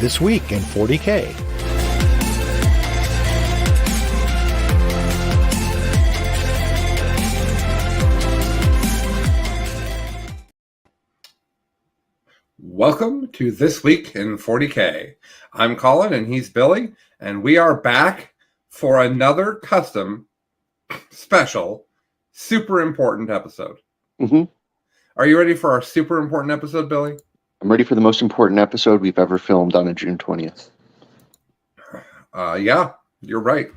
This Week in 40K. Welcome to This Week in 40K. I'm Colin and he's Billy, and we are back for another custom, special, super important episode. Mm-hmm. Are you ready for our super important episode, Billy? I'm ready for the most important episode we've ever filmed on a June 20th. Yeah, you're right.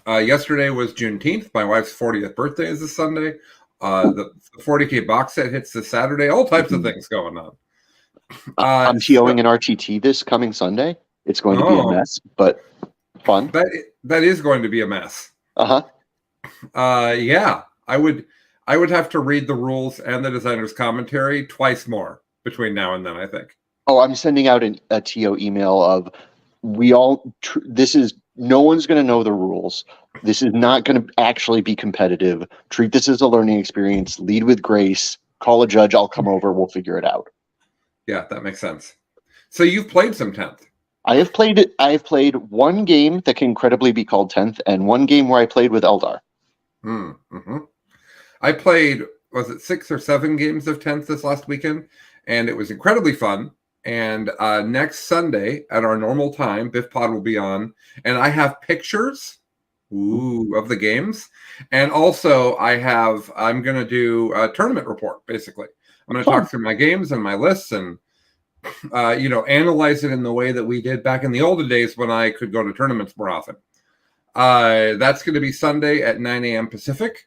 Yesterday was Juneteenth. My wife's 40th birthday is this Sunday. The 40K box set hits this Saturday. All types of things going on. I'm TOing an RTT this coming Sunday. It's going to be a mess, but fun. That is going to be a mess. Yeah, I would have to read the rules and the designer's commentary twice more between now and then, I think. Oh, I'm sending out a TO email of no one's going to know the rules. This is not going to actually be competitive. Treat this as a learning experience. Lead with grace. Call a judge. I'll come over. We'll figure it out. Yeah, that makes sense. So you've played some 10th. I have played one game that can credibly be called 10th and one game where I played with Eldar. Mm-hmm. I played, was it 6 or 7 games of 10th this last weekend, and it was incredibly fun. And next Sunday at our normal time, Biff Pod will be on, and I have pictures of the games. And also I'm going to do a tournament report, basically. I'm going to talk through my games and my lists and, analyze it in the way that we did back in the olden days when I could go to tournaments more often. That's going to be Sunday at 9 a.m. Pacific.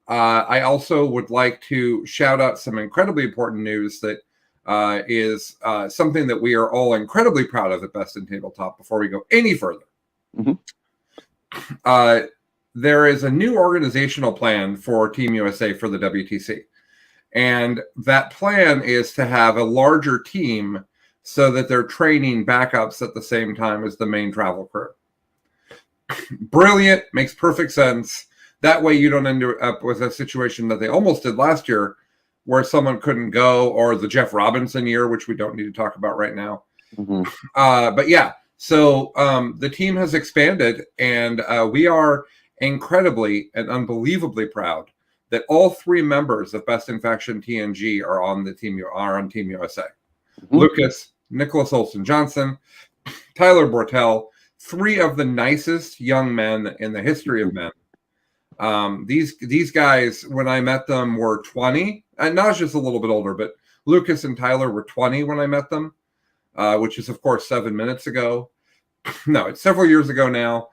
I also would like to shout out some incredibly important news that is something that we are all incredibly proud of at Best in Tabletop before we go any further. Mm-hmm. There is a new organizational plan for Team USA for the WTC. And that plan is to have a larger team so that they're training backups at the same time as the main travel crew. Brilliant, makes perfect sense. That way you don't end up with a situation that they almost did last year where someone couldn't go, or the Jeff Robinson year, which we don't need to talk about right now. Mm-hmm. But yeah, so the team has expanded, and we are incredibly and unbelievably proud that all 3 members of Best in Faction TNG are on Team USA. Mm-hmm. Lucas, Nicholas Olson Johnson, Tyler Bortel, 3 of the nicest young men in the history of men. These guys, when I met them, were 20, and not just a little bit older, but Lucas and Tyler were 20 when I met them, which is of course 7 minutes ago. No, it's several years ago now.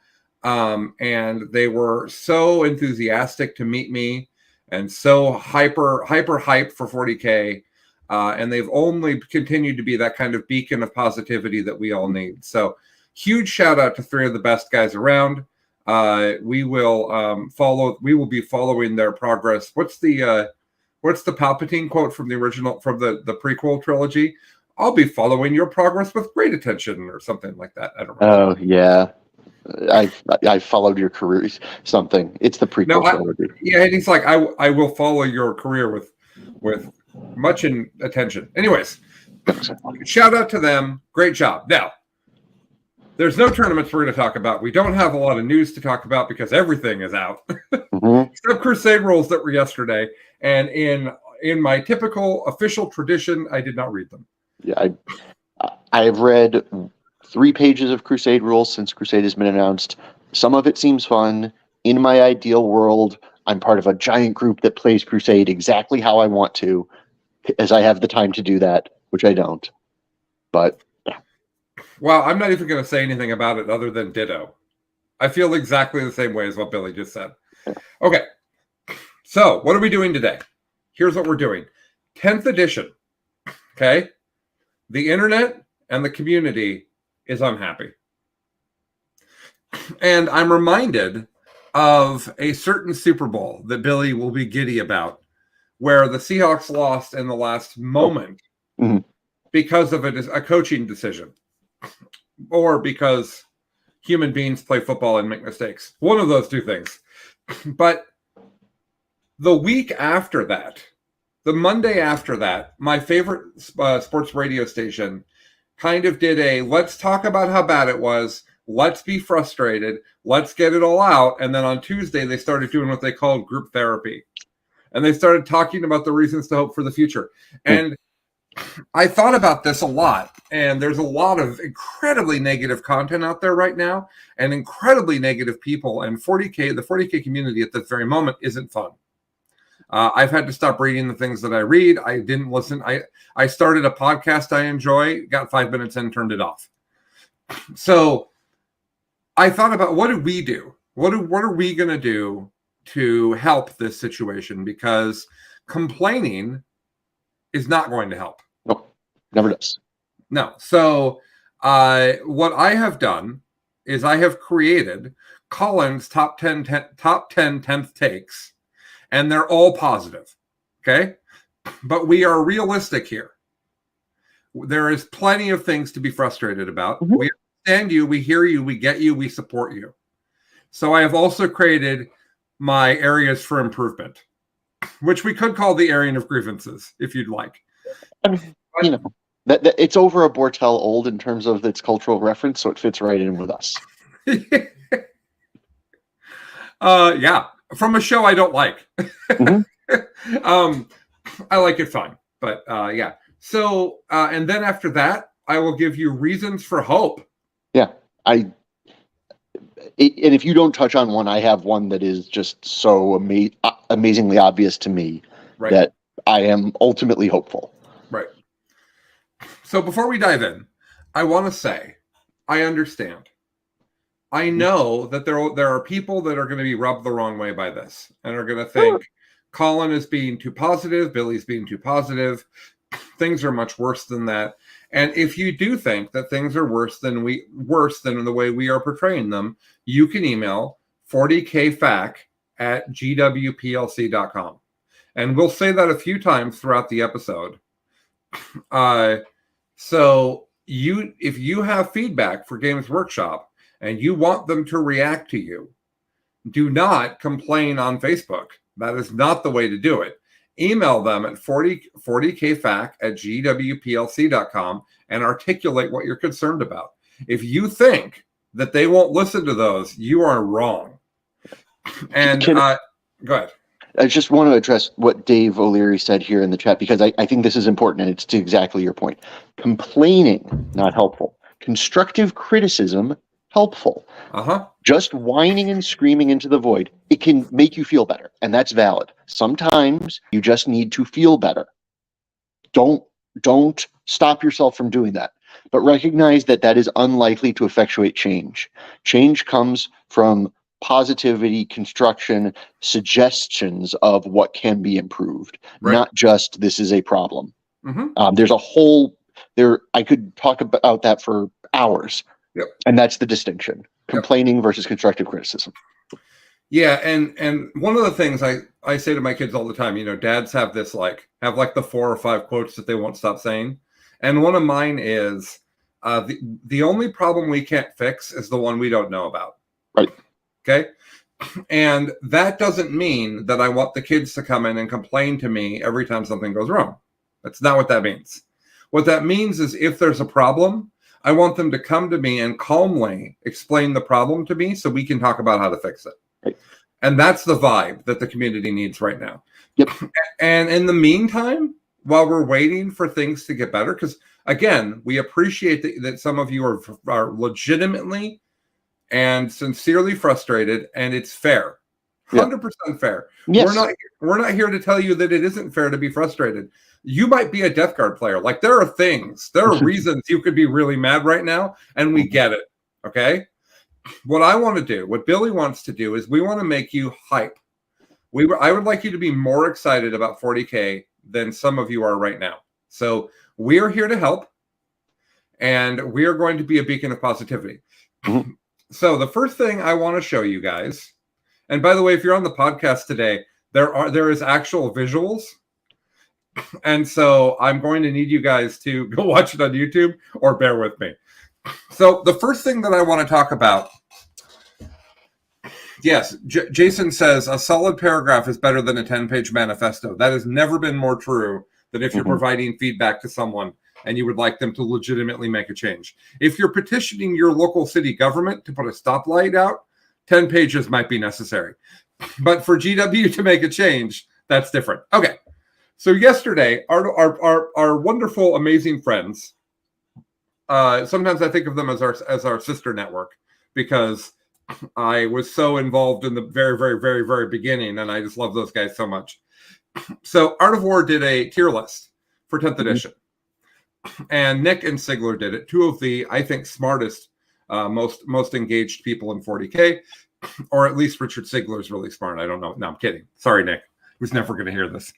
And they were so enthusiastic to meet me and so hyper hyped for 40K. And they've only continued to be that kind of beacon of positivity that we all need. So huge shout out to 3 of the best guys around. We will be following their progress. What's the Palpatine quote from the prequel trilogy? I'll be following your progress with great attention, or something like that. I don't know. Oh yeah, I followed your career. Something. It's the prequel trilogy. Yeah, and he's like, I will follow your career with much attention. Anyways, shout out to them. Great job. Now, there's no tournaments we're going to talk about. We don't have a lot of news to talk about because everything is out. Mm-hmm. Except Crusade rules that were yesterday. And in my typical official tradition, I did not read them. Yeah, I have read 3 pages of Crusade rules since Crusade has been announced. Some of it seems fun. In my ideal world, I'm part of a giant group that plays Crusade exactly how I want to, as I have the time to do that, which I don't. But well, I'm not even going to say anything about it other than ditto. I feel exactly the same way as what Billy just said. Okay, so what are we doing today? Here's what we're doing. 10th edition, okay? The internet and the community is unhappy. And I'm reminded of a certain Super Bowl that Billy will be giddy about, where the Seahawks lost in the last moment because of a coaching decision, or because human beings play football and make mistakes. One of those 2 things. But the week after that, the Monday after that, my favorite sports radio station kind of did a let's talk about how bad it was. Let's be frustrated. Let's get it all out. And then on Tuesday, they started doing what they called group therapy. And they started talking about the reasons to hope for the future. And I thought about this a lot. And there's a lot of incredibly negative content out there right now and incredibly negative people. And the 40K community at this very moment isn't fun. I've had to stop reading the things that I read. I didn't listen. I started a podcast I enjoy, got 5 minutes in, turned it off. So I thought about what did we do? What are we going to do to help this situation? Because complaining is not going to help. No, never does. No. So what I have done is I have created Colin's top 10 10th takes, and they're all positive. Okay. But we are realistic here. There is plenty of things to be frustrated about. Mm-hmm. We understand you, we hear you, we get you, we support you. So I have also created my areas for improvement, which we could call the area of grievances, if you'd like. I mean, you know, that it's over a Bortel old in terms of its cultural reference, so it fits right in with us. Yeah, from a show I don't like. Mm-hmm. I like it fine, but yeah. So, and then after that, I will give you reasons for hope. Yeah, and if you don't touch on one, I have one that is just so amazingly obvious to me that I am ultimately hopeful. Right. So before we dive in, I want to say, I understand. I know that there are people that are going to be rubbed the wrong way by this and are going to think Colin is being too positive, Billy's being too positive. Things are much worse than that. And if you do think that things are worse than the way we are portraying them, you can email 40kfac@gwplc.com. And we'll say that a few times throughout the episode. So if you have feedback for Games Workshop and you want them to react to you, do not complain on Facebook. That is not the way to do it. Email them at 40kfac@gwplc.com and articulate what you're concerned about. If you think that they won't listen to those, you are wrong. And go ahead. I just want to address what Dave O'Leary said here in the chat, because I think this is important, and it's to exactly your point. Complaining, not helpful. Constructive criticism, helpful. Just whining and screaming into the void, it can make you feel better, and that's valid. Sometimes you just need to feel better. Don't stop yourself from doing that, but recognize that is unlikely to effectuate change. Change comes from positivity, construction, suggestions of what can be improved, not just this is a problem. Mm-hmm. There's a whole I could talk about that for hours. Yep. And that's the distinction: complaining versus constructive criticism. Yeah, and one of the things I say to my kids all the time, dads have this have the 4 or 5 quotes that they won't stop saying, and one of mine is the only problem we can't fix is the one we don't know about. Right. Okay. And that doesn't mean that I want the kids to come in and complain to me every time something goes wrong. That's not what that means. What that means is if there's a problem, I want them to come to me and calmly explain the problem to me so we can talk about how to fix it. Right. And that's the vibe that the community needs right now. Yep. And in the meantime, while we're waiting for things to get better, because again, we appreciate that some of you are legitimately and sincerely frustrated, and it's fair. 100% fair. Yes. We're not here to tell you that it isn't fair to be frustrated. You might be a Death Guard player. There are reasons you could be really mad right now, and we get it. Okay? What I want to do, what Billy wants to do, is we want to make you hype. I would like you to be more excited about 40K than some of you are right now. So we are here to help, and we are going to be a beacon of positivity. Mm-hmm. So the first thing I want to show you guys, and by the way, if you're on the podcast today, there is actual visuals. And so I'm going to need you guys to go watch it on YouTube or bear with me. So the first thing that I want to talk about, yes, Jason says a solid paragraph is better than a 10-page manifesto. That has never been more true than if you're providing feedback to someone and you would like them to legitimately make a change. If you're petitioning your local city government to put a stoplight out, 10 pages might be necessary. But for GW to make a change, that's different. Okay. So yesterday, our wonderful, amazing friends, sometimes I think of them as our sister network, because I was so involved in the very, very, very, very beginning, and I just love those guys so much. So Art of War did a tier list for 10th edition. And Nick and Sigler did it. Two of the, I think, smartest, most engaged people in 40K, or at least Richard Sigler's really smart. I don't know. No, I'm kidding. Sorry, Nick, who's never going to hear this.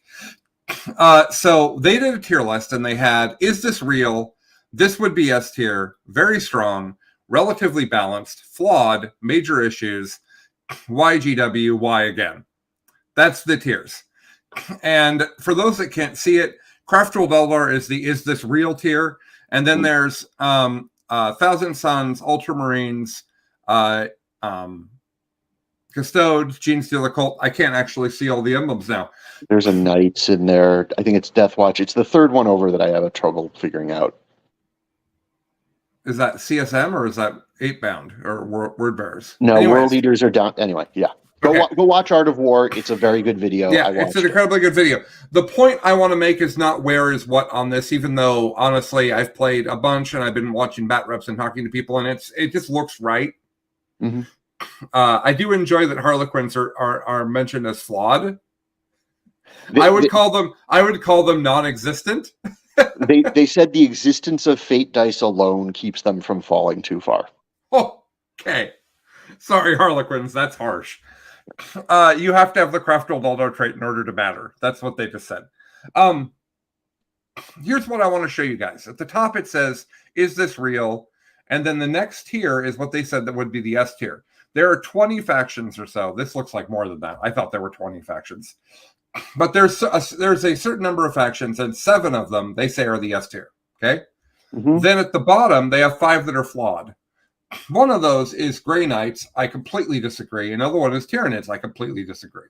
So they did a tier list, and they had, is this real? This would be S tier, very strong, relatively balanced, flawed, major issues, YGW, Y again. That's the tiers. And for those that can't see it, Craftworld Eldar is the is this real tier, and then there's Thousand Suns, Ultramarines, Custodes, Gene Stealer Cult. I can't actually see all the emblems now. There's a Knights in there. I think it's Deathwatch. It's the third one over that I have a trouble figuring out. Is that CSM or is that 8-bound or Word Bearers? No, Anyways. World Eaters are down. Anyway, yeah. Go watch Art of War. It's a very good video. Yeah, it's an incredibly good video. The point I want to make is not where is what on this, even though, honestly, I've played a bunch and I've been watching bat reps and talking to people, and it just looks right. Mm-hmm. I do enjoy that Harlequins are mentioned as flawed. I would call them non-existent. they said the existence of fate dice alone keeps them from falling too far. Okay. Sorry, Harlequins, that's harsh. You have to have the Craftworld Eldar trait in order to matter. That's what they just said. Here's what I want to show you guys. At the top it says, is this real? And then the next tier is what they said that would be the S tier. There are 20 factions or so. This looks like more than that. I thought there were 20 factions. But there's a certain number of factions, and 7 of them they say are the S tier. Okay? Mm-hmm. Then at the bottom, they have 5 that are flawed. One of those is Grey Knights. I completely disagree. Another one is Tyranids. I completely disagree.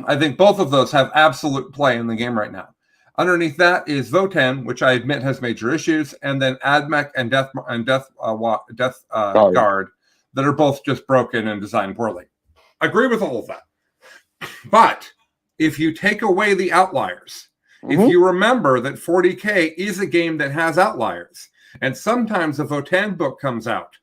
I think both of those have absolute play in the game right now. Underneath that is Votan, which I admit has major issues, and then Admech and Death Guard that are both just broken and designed poorly. I agree with all of that. But if you take away the outliers, if you remember that 40K is a game that has outliers, and sometimes a Votan book comes out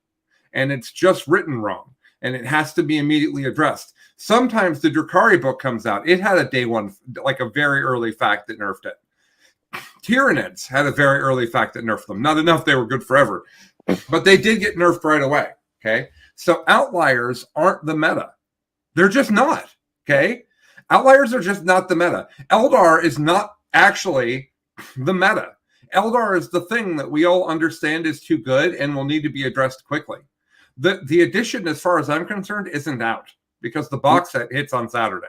and it's just written wrong and it has to be immediately addressed. Sometimes the Drukhari book comes out. It had a day one, like a very early fact that nerfed it. Tyranids had a very early fact that nerfed them. Not enough they were good forever, but they did get nerfed right away. Okay. So outliers aren't the meta. They're just not. Okay. Outliers are just not the meta. Eldar is not actually the meta. Eldar is the thing that we all understand is too good and will need to be addressed quickly. The edition, as far as I'm concerned, isn't out because the box set hits on Saturday.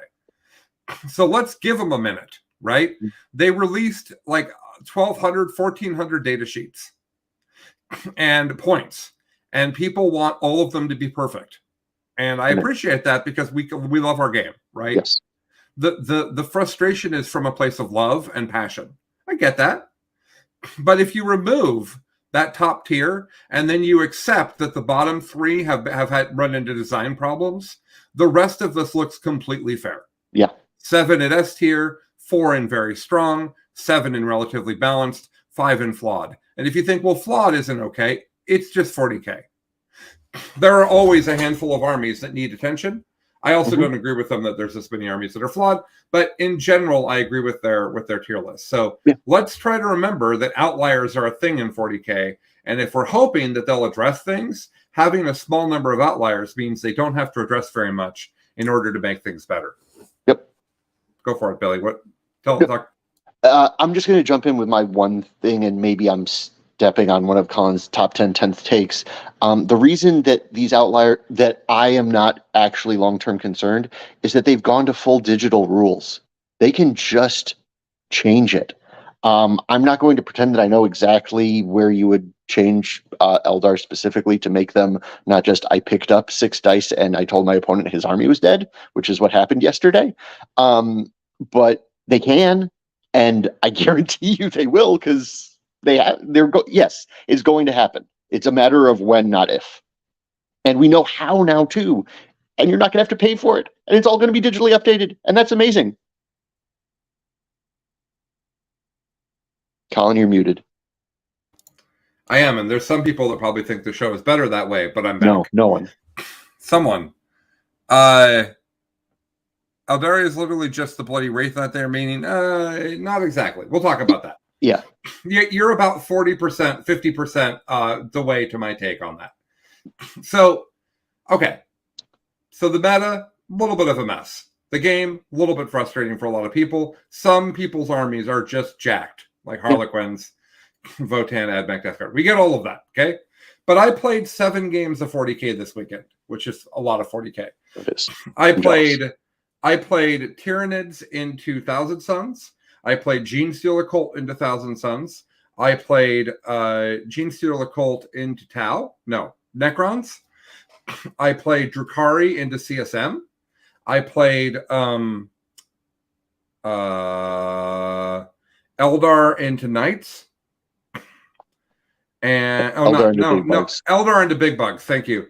So let's give them a minute, right? They released like 1,200, 1,400 data sheets and points, and people want all of them to be perfect. And I appreciate that because we love our game, right? Yes. The frustration is from a place of love and passion. I get that. But if you remove that top tier and then you accept that the bottom 3 have had run into design problems, the rest of this looks completely fair. Yeah. 7 at S tier, 4 in very strong, 7 in relatively balanced, 5 in flawed. And if you think, well, flawed isn't okay, it's just 40K. There are always a handful of armies that need attention. I also don't agree with them that there's this many armies that are flawed, but in general, I agree with their tier list. So let's try to remember that outliers are a thing in 40K, and if we're hoping that they'll address things, having a small number of outliers means they don't have to address very much in order to make things better. Yep. Go for it, Billy. Talk. I'm just going to jump in with my one thing, and maybe I'm stepping on one of Colin's top 10 10th takes. The reason that these outlier that I am not actually long-term concerned is that they've gone to full digital rules. They can just change it. I'm not going to pretend that I know exactly where you would change Eldar specifically to make them not just I picked up 6 dice and I told my opponent his army was dead, which is what happened yesterday. But they can, and I guarantee you they will, because Yes, it's going to happen. It's a matter of when, not if. And we know how now too. And you're not going to have to pay for it. And it's all going to be digitally updated. And that's amazing. Colin, you're muted. I am, and there's some people that probably think the show is better that way, but I'm back. No one. Someone. Eldari is literally just the bloody wraith out there, meaning not exactly. We'll talk about that. Yeah. You're about 40%, 50% the way to my take on that. So, okay. So the meta, a little bit of a mess. The game, a little bit frustrating for a lot of people. Some people's armies are just jacked, like Harlequins, Votan, Admech, Death Guard. We get all of that, okay? But I played 7 games of 40K this weekend, which is a lot of 40K. It is. I played Tyranids into Thousand Suns. I played Genestealer Cult into Thousand Suns. I played Genestealer Cult into Tau. No, Necrons. I played Drukhari into CSM. I played Eldar into Knights. And Eldar into Big Bugs. Thank you.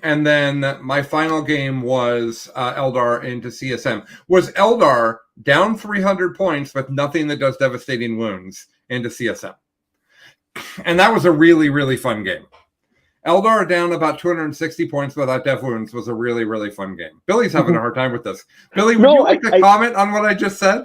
And then my final game was Eldar into CSM. Was Eldar down 300 points with nothing that does devastating wounds into CSM. And that was a really, really fun game. Eldar down about 260 points without dev wounds was a really, really fun game. Billy's having a hard time with this. Billy, would you like to comment on what I just said?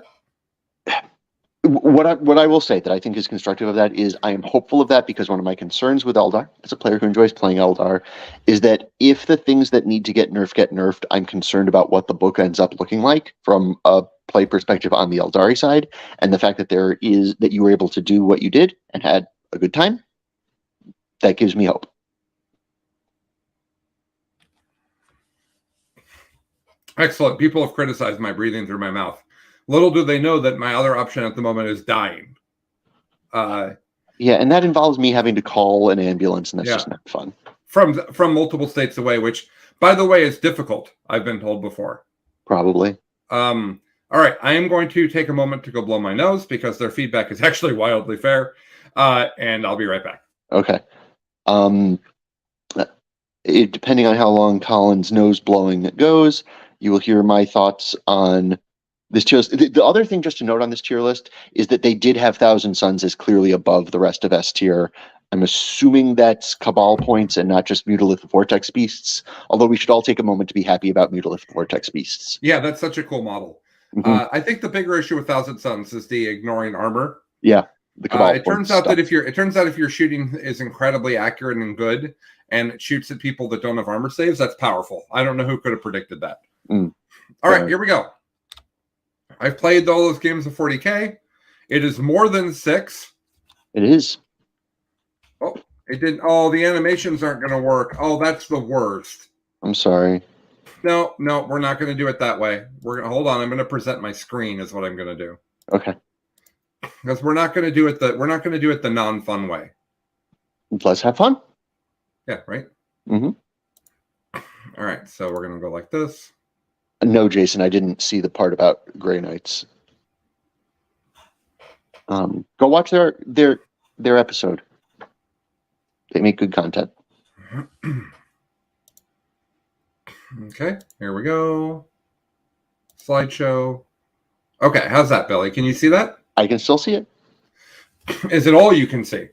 What I will say that I think is constructive of that is I am hopeful of that, because one of my concerns with Eldar, as a player who enjoys playing Eldar, is that if the things that need to get nerfed, I'm concerned about what the book ends up looking like from a play perspective on the Eldari side, and the fact that that you were able to do what you did and had a good time, that gives me hope. Excellent. People have criticized my breathing through my mouth. Little do they know that my other option at the moment is dying. Yeah, and that involves me having to call an ambulance, and that's just not fun. From multiple states away, which, by the way, is difficult, I've been told before. Probably. All right, I am going to take a moment to go blow my nose, because their feedback is actually wildly fair, and I'll be right back. Okay. Depending on how long Colin's nose blowing goes, you will hear my thoughts on this tier list. The other thing just to note on this tier list is that they did have Thousand Suns as clearly above the rest of S tier. I'm assuming that's Cabal points and not just Mutalith Vortex Beasts, although we should all take a moment to be happy about Mutalith Vortex Beasts. Yeah, that's such a cool model. Mm-hmm. I think the bigger issue with Thousand Suns is the ignoring armor. Yeah, the Cabal it turns out that if your shooting is incredibly accurate and good, and it shoots at people that don't have armor saves, that's powerful. I don't know who could have predicted that. All right, here we go. I've played all those games of 40K. It is more than 6. It is. Oh, it didn't. Oh, the animations aren't going to work. Oh, that's the worst. I'm sorry. No, we're not going to do it that way. We're going to hold on. I'm going to present my screen is what I'm going to do. Okay. Because we're not going to do it the non-fun way. Let's have fun. Yeah, right? Mm-hmm. All right, so we're going to go like this. No, Jason, I didn't see the part about Grey Knights. Go watch their episode. They make good content. Okay, here we go. Slideshow. Okay, how's that, Billy? Can you see that? I can still see it. Is it all you can see?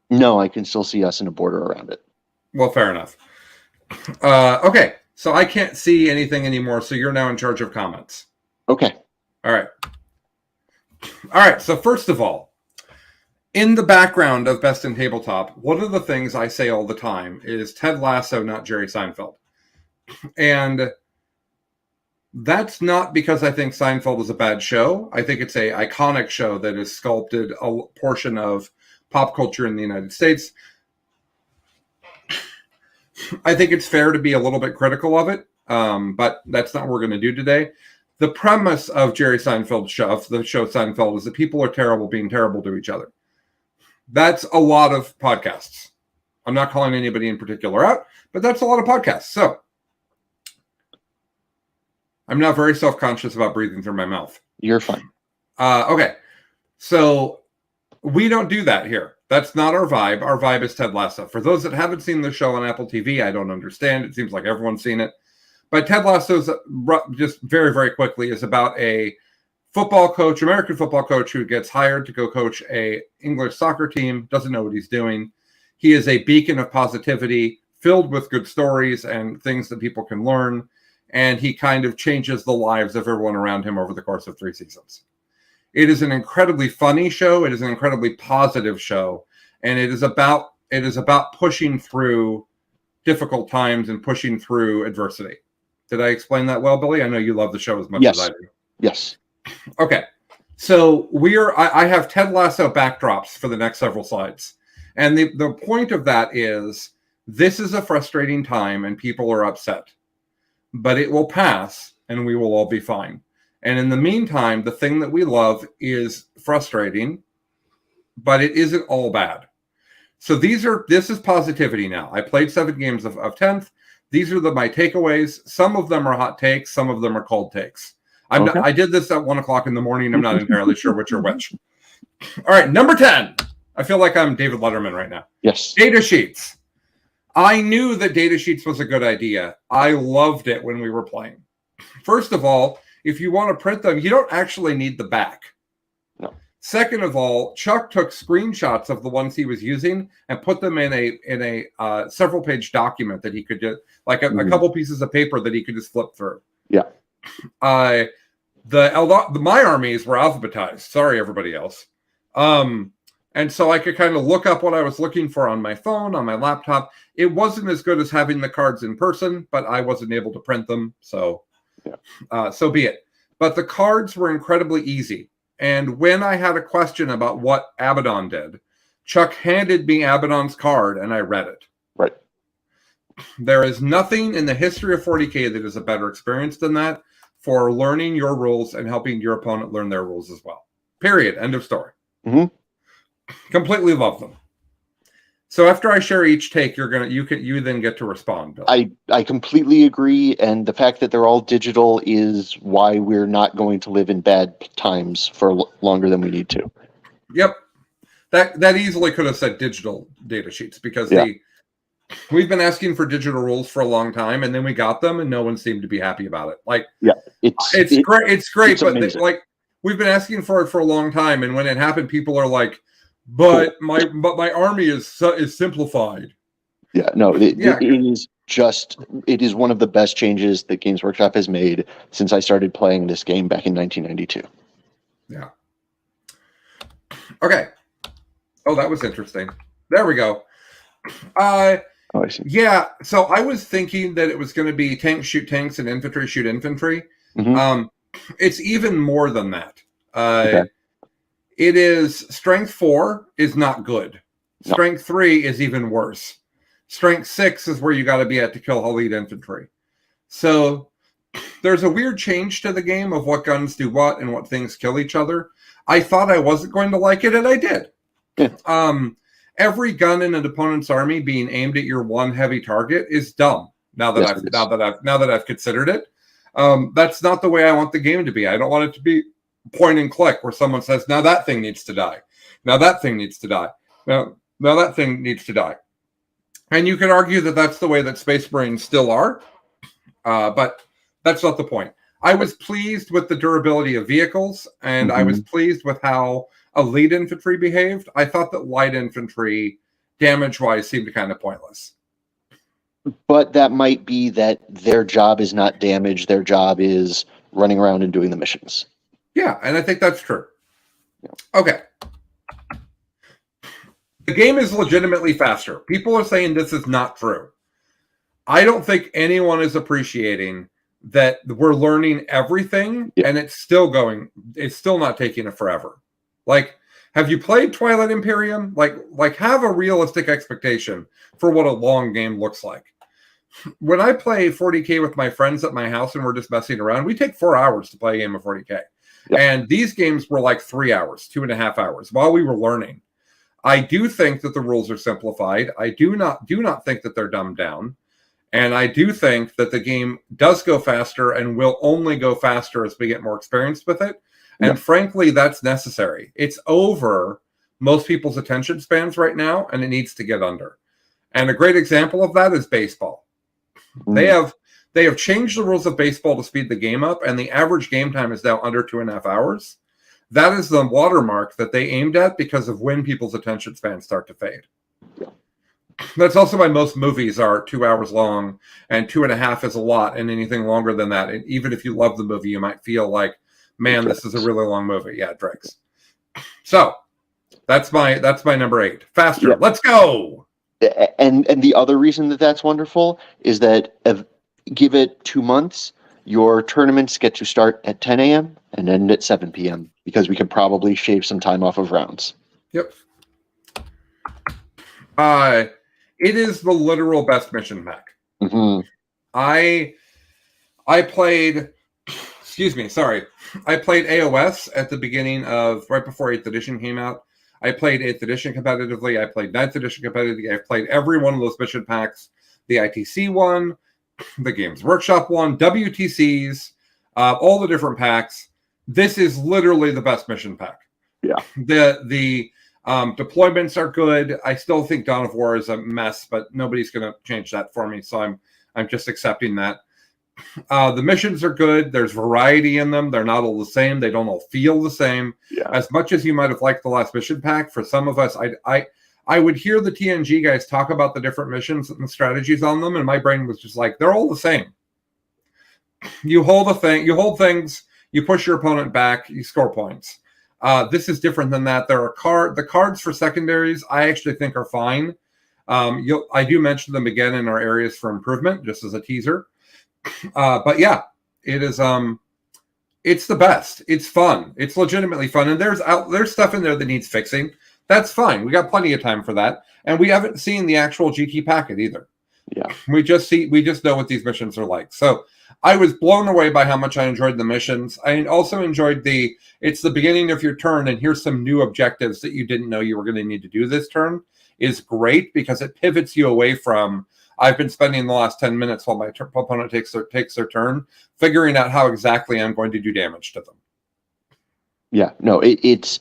No, I can still see us in a border around it. Well, fair enough. Okay. So I can't see anything anymore, so you're now in charge of comments. Okay. All right. So first of all, in the background of Best in Tabletop, one of the things I say all the time is Ted Lasso, not Jerry Seinfeld. And that's not because I think Seinfeld is a bad show. I think it's an iconic show that has sculpted a portion of pop culture in the United States. I think it's fair to be a little bit critical of it, but that's not what we're going to do today. The premise of Jerry Seinfeld's show, the show Seinfeld, is that people are terrible being terrible to each other. That's a lot of podcasts. I'm not calling anybody in particular out, but that's a lot of podcasts. So I'm now very self-conscious about breathing through my mouth. You're fine. Okay. So We don't do that here. That's not our vibe. Our vibe is Ted Lasso. For those that haven't seen the show on Apple TV, I don't understand. It seems like everyone's seen it. But Ted Lasso's, just very, very quickly, is about a football coach, American football coach, who gets hired to go coach a English soccer team, doesn't know what he's doing. He is a beacon of positivity, filled with good stories and things that people can learn. And he kind of changes the lives of everyone around him over the course of 3 seasons. It is an incredibly funny show. It is an incredibly positive show. And it is about pushing through difficult times and pushing through adversity. Did I explain that well, Billy? I know you love the show as much as I do. Yes. Okay. So I have Ted Lasso backdrops for the next several slides. And the point of that is, this is a frustrating time and people are upset. But it will pass and we will all be fine. And in the meantime, the thing that we love is frustrating, but it isn't all bad. So this is positivity now. I played 7 games of 10th. These are my takeaways. Some of them are hot takes. Some of them are cold takes. I did this at 1 o'clock in the morning. I'm not entirely sure which are which. All right, number 10. I feel like I'm David Letterman right now. Yes. Data sheets. I knew that data sheets was a good idea. I loved it when we were playing. First of all, if you want to print them, you don't actually need the back. No. Second of all, Chuck took screenshots of the ones he was using and put them in a several page document that he could just, like a couple pieces of paper that he could just flip through. Yeah. My armies were alphabetized. Sorry, everybody else. And so I could kind of look up what I was looking for on my phone, on my laptop. It wasn't as good as having the cards in person, but I wasn't able to print them. So, so be it. But the cards were incredibly easy. And when I had a question about what Abaddon did, Chuck handed me Abaddon's card and I read it. Right. There is nothing in the history of 40K that is a better experience than that for learning your rules and helping your opponent learn their rules as well. Period. End of story. Mm-hmm. Completely love them. So after I share each take, you then get to respond, Bill. I completely agree, and the fact that they're all digital is why we're not going to live in bad times for longer than we need to. Yep. That easily could have said digital data sheets, because we've been asking for digital rules for a long time, and then we got them and no one seemed to be happy about it. Like, it's great, but like, we've been asking for it for a long time, and when it happened, people are like, but my army is simplified. Yeah, no, it is one of the best changes that Games Workshop has made since I started playing this game back in 1992. Yeah. Okay. Oh, that was interesting. There we go. I see. Yeah. So I was thinking that it was going to be tanks shoot tanks and infantry shoot infantry. Mm-hmm. It's even more than that. It is strength 4 is not good. Strength 3 is even worse. Strength 6 is where you got to be at to kill elite infantry. So there's a weird change to the game of what guns do what and what things kill each other. I thought I wasn't going to like it, and I did. Yeah. Every gun in an opponent's army being aimed at your one heavy target is dumb. Now that I've considered it, that's not the way I want the game to be. I don't want it to be point and click where someone says, now that thing needs to die. Now that thing needs to die. Now that thing needs to die. And you could argue that that's the way that Space Marines still are, but that's not the point. I was pleased with the durability of vehicles, and I was pleased with how elite infantry behaved. I thought that light infantry, damage-wise, seemed kind of pointless. But that might be that their job is not damage. Their job is running around and doing the missions. Yeah, and I think that's true. Okay. The game is legitimately faster. People are saying this is not true. I don't think anyone is appreciating that we're learning everything, and it's still not taking it forever. Like, have you played Twilight Imperium? Like have a realistic expectation for what a long game looks like. When I play 40K with my friends at my house and we're just messing around, we take 4 hours to play a game of 40K. Yep. And these games were like 3 hours, 2.5 hours while we were learning. I do think that the rules are simplified. I do not think that they're dumbed down. And I do think that the game does go faster and will only go faster as we get more experienced with it. And frankly, that's necessary. It's over most people's attention spans right now, and it needs to get under. And a great example of that is baseball. They have changed the rules of baseball to speed the game up, and the average game time is now under 2.5 hours. That is the watermark that they aimed at because of when people's attention spans start to fade. Yeah. That's also why most movies are 2 hours long, and 2.5 is a lot, and anything longer than that, and even if you love the movie, you might feel like, man, this is a really long movie. Yeah, it drags. So that's my number 8. Faster. Yeah. Let's go. And the other reason that that's wonderful is that give it 2 months, your tournaments get to start at 10 a.m. and end at 7 p.m. because we could probably shave some time off of rounds. Yep. It is the literal best mission pack. Mm-hmm. I played, I played AOS at the beginning of, right before 8th edition came out. I played 8th edition competitively. I played 9th edition competitively. I've played every one of those mission packs. The ITC one, the Games Workshop one, WTCs, all the different packs. This is literally the best mission pack. Yeah. The deployments are good. I still think Dawn of War is a mess, but nobody's going to change that for me. So I'm just accepting that. The missions are good. There's variety in them. They're not all the same. They don't all feel the same. Yeah. As much as you might have liked the last mission pack, for some of us, I would hear the TNG guys talk about the different missions and the strategies on them, and my brain was just like, they're all the same. You hold things, you push your opponent back, you score points. This is different than that. There are the cards for secondaries I actually think are fine. I do mention them again in our areas for improvement, just as a teaser. But yeah, it is. It's the best. It's fun. It's legitimately fun, and there's stuff in there that needs fixing. That's fine. We got plenty of time for that, and we haven't seen the actual GT packet either. Yeah, we just know what these missions are like. So I was blown away by how much I enjoyed the missions. I also enjoyed it's the beginning of your turn, and here's some new objectives that you didn't know you were going to need to do this turn. Is great because it pivots you away from, I've been spending the last 10 minutes while my opponent takes their turn, figuring out how exactly I'm going to do damage to them. Yeah, no, it's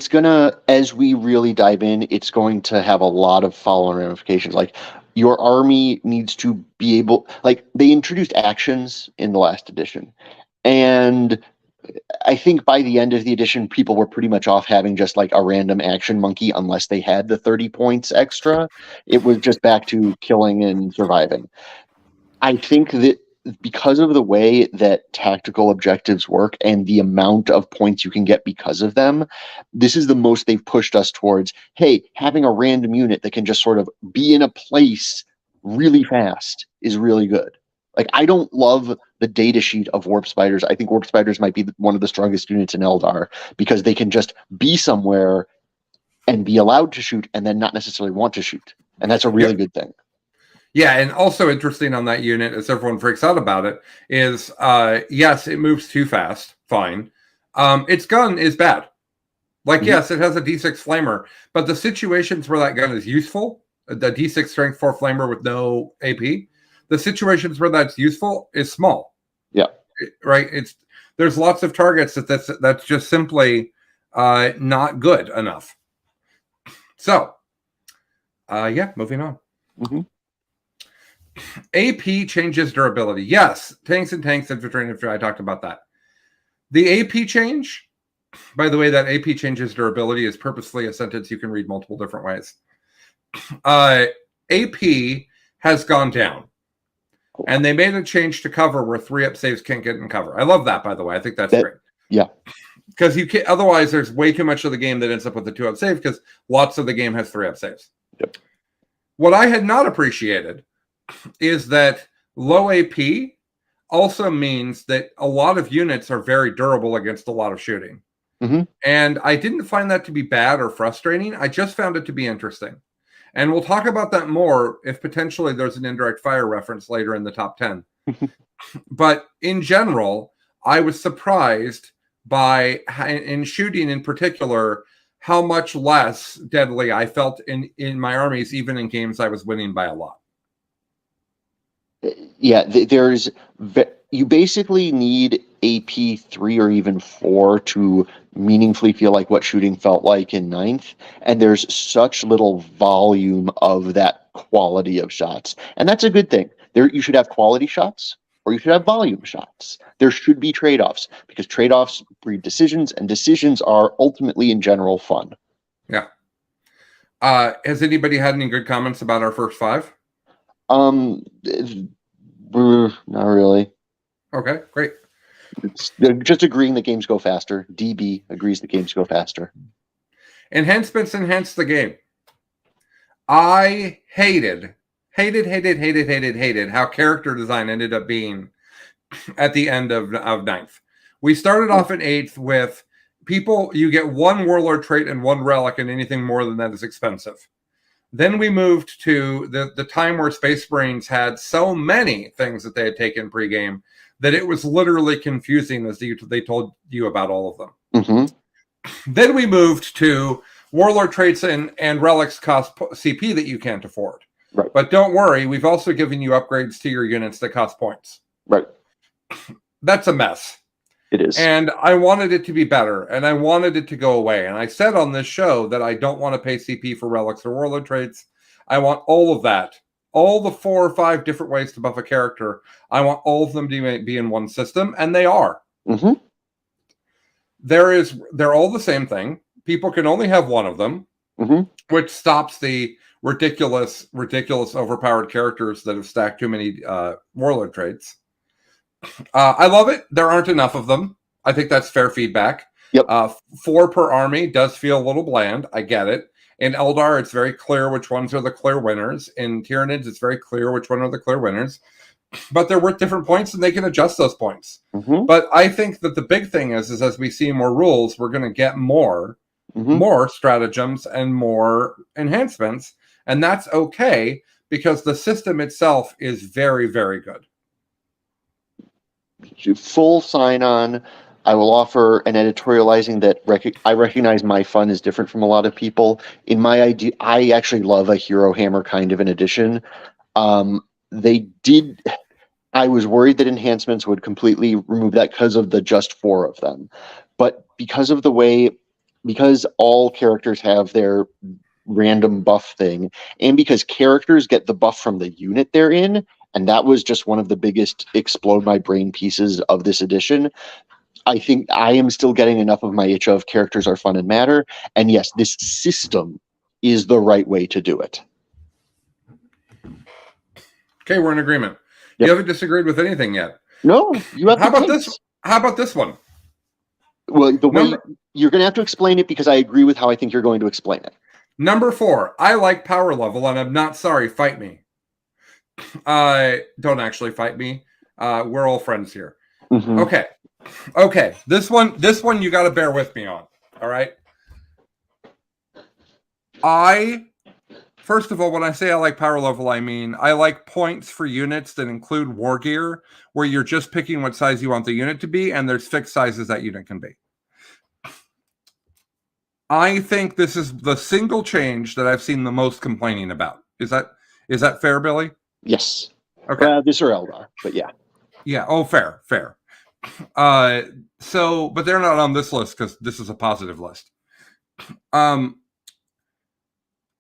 gonna, as we really dive in, it's going to have a lot of follow-on ramifications. Like, your army needs to be able, like, they introduced actions in the last edition, and I think by the end of the edition, people were pretty much off having just like a random action monkey unless they had the 30 points extra. It was just back to killing and surviving. I think that because of the way that tactical objectives work and the amount of points you can get because of them, this is the most they've pushed us towards, hey, having a random unit that can just sort of be in a place really fast is really good. Like, I don't love the data sheet of Warp Spiders. I think Warp Spiders might be one of the strongest units in Eldar because they can just be somewhere and be allowed to shoot and then not necessarily want to shoot. And that's a really good thing. Yeah, and also interesting on that unit, as everyone freaks out about it, is, yes, it moves too fast. Fine. Its gun is bad. Like, yes, it has a D6 flamer, but the situations where that gun is useful, the D6 strength 4 flamer with no AP, the situations where that's useful is small. Yeah. Right? There's lots of targets that's just simply not good enough. So, moving on. Mm-hmm. AP changes durability. Yes, tanks, infantry, and infantry. I talked about that. The AP change, by the way, that AP changes durability is purposely a sentence you can read multiple different ways. AP has gone down. And they made a change to cover where 3-up saves can't get in cover. I love that, by the way. I think that's great. Yeah. Because you can't, otherwise there's way too much of the game that ends up with a 2-up save because lots of the game has 3-up saves. Yep. What I had not appreciated is that low AP also means that a lot of units are very durable against a lot of shooting. Mm-hmm. And I didn't find that to be bad or frustrating. I just found it to be interesting. And we'll talk about that more if potentially there's an indirect fire reference later in the top 10. But in general, I was surprised by, in shooting in particular, how much less deadly I felt in my armies, even in games I was winning by a lot. Yeah, you basically need AP 3 or even 4 to meaningfully feel like what shooting felt like in ninth. And there's such little volume of that quality of shots. And that's a good thing. There, you should have quality shots or you should have volume shots. There should be trade-offs because trade-offs breed decisions, and decisions are ultimately in general fun. Yeah. Has anybody had any good comments about our first 5? Not really. Okay, great. They're just agreeing that games go faster. DB agrees that games go faster. Enhancements enhance the game. I hated how character design ended up being at the end of ninth. We started off in 8th with people, you get 1 warlord trait and 1 relic, and anything more than that is expensive. Then we moved to the time where Space Marines had so many things that they had taken pregame that it was literally confusing as they told you about all of them. Mm-hmm. Then we moved to warlord traits and relics cost CP that you can't afford. Right. But don't worry, we've also given you upgrades to your units that cost points. Right. That's a mess. It is. And I wanted it to be better, and I wanted it to go away. And I said on this show that I don't want to pay CP for relics or warlord traits. I want all of that. All the 4 or 5 different ways to buff a character. I want all of them to be in one system, and they are. Mm-hmm. They're all the same thing. People can only have one of them, mm-hmm. which stops the ridiculous overpowered characters that have stacked too many warlord traits. I love it. There aren't enough of them. I think that's fair feedback. Yep. 4 per army does feel a little bland. I get it. In Eldar, it's very clear which ones are the clear winners. In Tyranids, it's very clear which one are the clear winners. But they're worth different points, and they can adjust those points. Mm-hmm. But I think that the big thing is as we see more rules, we're going to get more stratagems and more enhancements. And that's okay because the system itself is very, very good. Full sign-on. I will offer an editorializing that I recognize my fun is different from a lot of people. In my idea, I actually love a Hero Hammer kind of an edition. They did. I was worried that enhancements would completely remove that because of the just 4 of them. But because of the way, because all characters have their random buff thing, and because characters get the buff from the unit they're in, and that was just one of the biggest explode my brain pieces of this edition. I think I am still getting enough of my itch of characters are fun and matter. And yes, this system is the right way to do it. Okay, we're in agreement. Yep. You haven't disagreed with anything yet. No, you have. How about this? How about this one? Well, the way you're going to have to explain it because I agree with how I think you're going to explain it. Number 4, I like power level, and I'm not sorry. Fight me. Don't actually fight me. We're all friends here. Mm-hmm. Okay. This one you got to bear with me on. All right. First of all, when I say I like power level, I mean I like points for units that include war gear, where you're just picking what size you want the unit to be, and there's fixed sizes that unit can be. I think this is the single change that I've seen the most complaining about. Is that fair, Billy? Yes. Okay. This or Eldar, but yeah. Yeah. Oh, fair. So, but they're not on this list because this is a positive list.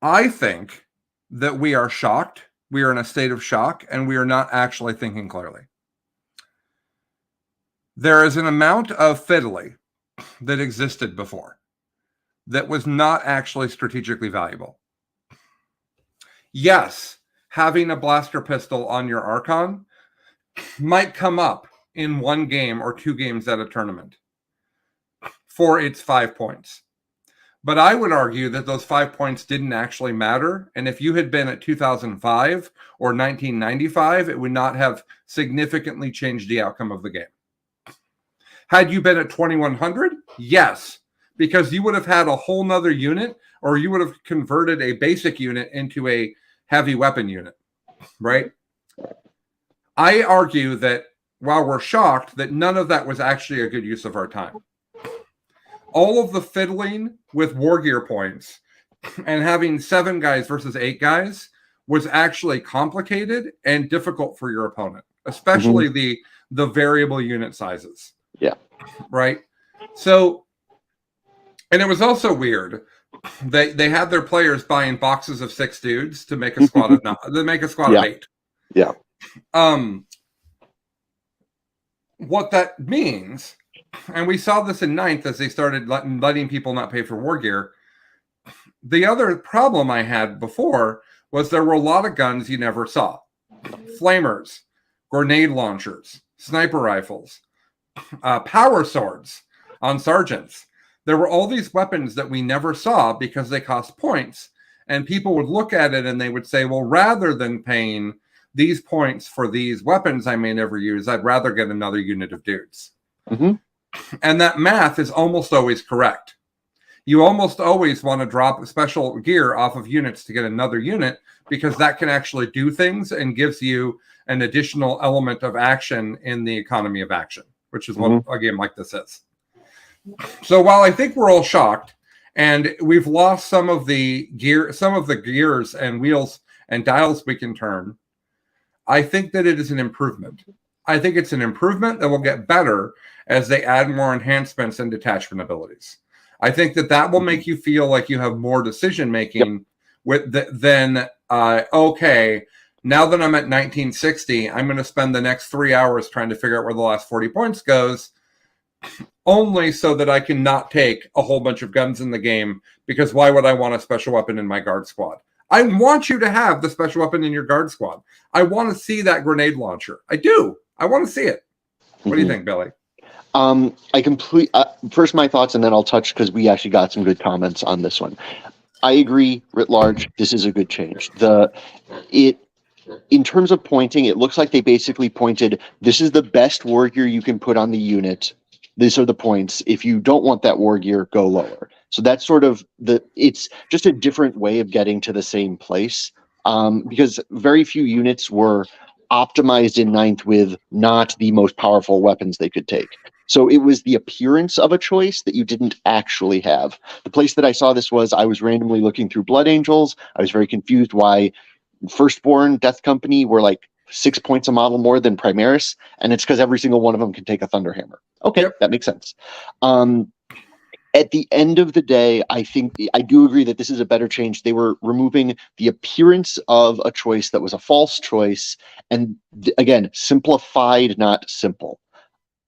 I think that we are shocked. We are in a state of shock, and we are not actually thinking clearly. There is an amount of fiddly that existed before that was not actually strategically valuable. Yes, having a blaster pistol on your Archon might come up in 1 game or 2 games at a tournament for its 5 points. But I would argue that those 5 points didn't actually matter. And if you had been at 2005 or 1995, it would not have significantly changed the outcome of the game. Had you been at 2100? Yes, because you would have had a whole nother unit, or you would have converted a basic unit into a heavy weapon unit, right? I argue that while we're shocked, that none of that was actually a good use of our time. All of the fiddling with war gear points and having 7 guys versus 8 guys was actually complicated and difficult for your opponent, especially the variable unit sizes. Yeah. Right. So, and it was also weird. They had their players buying boxes of 6 dudes to make a squad of Yeah. 8. Yeah. Um, what that means, and we saw this in ninth as they started letting people not pay for war gear. The other problem I had before was there were a lot of guns you never saw: flamers, grenade launchers, sniper rifles, power swords on sergeants. There were all these weapons that we never saw because they cost points. And people would look at it and they would say, well, rather than paying these points for these weapons I may never use, I'd rather get another unit of dudes. Mm-hmm. And that math is almost always correct. You almost always want to drop special gear off of units to get another unit, because that can actually do things and gives you an additional element of action in the economy of action, which is what a game like this is. So while I think we're all shocked and we've lost some of the gears and wheels and dials we can turn, I think that it is an improvement. I think it's an improvement that will get better as they add more enhancements and detachment abilities. I think that will make you feel like you have more decision making than okay, now that I'm at 1960, I'm going to spend the next 3 hours trying to figure out where the last 40 points goes, only so that I can not take a whole bunch of guns in the game, because why would I want a special weapon in my guard squad? I want you to have the special weapon in your guard squad. I want to see that grenade launcher. I do. I want to see it. What do you think, Billy? First my thoughts, and then I'll touch, because we actually got some good comments on this one. I agree, writ large, this is a good change. In terms of pointing, it looks like they basically pointed, this is the best war gear you can put on the unit. These are the points. If you don't want that war gear, go lower. So that's sort of it's just a different way of getting to the same place, because very few units were optimized in ninth with not the most powerful weapons they could take. So it was the appearance of a choice that you didn't actually have. The place that I saw this was, I was randomly looking through Blood Angels. I was very confused why Firstborn, Death Company were like 6 points a model more than Primaris, and it's because every single one of them can take a Thunderhammer. Okay, That makes sense. At the end of the day, I think I do agree that this is a better change. They were removing the appearance of a choice that was a false choice, and again, simplified, not simple.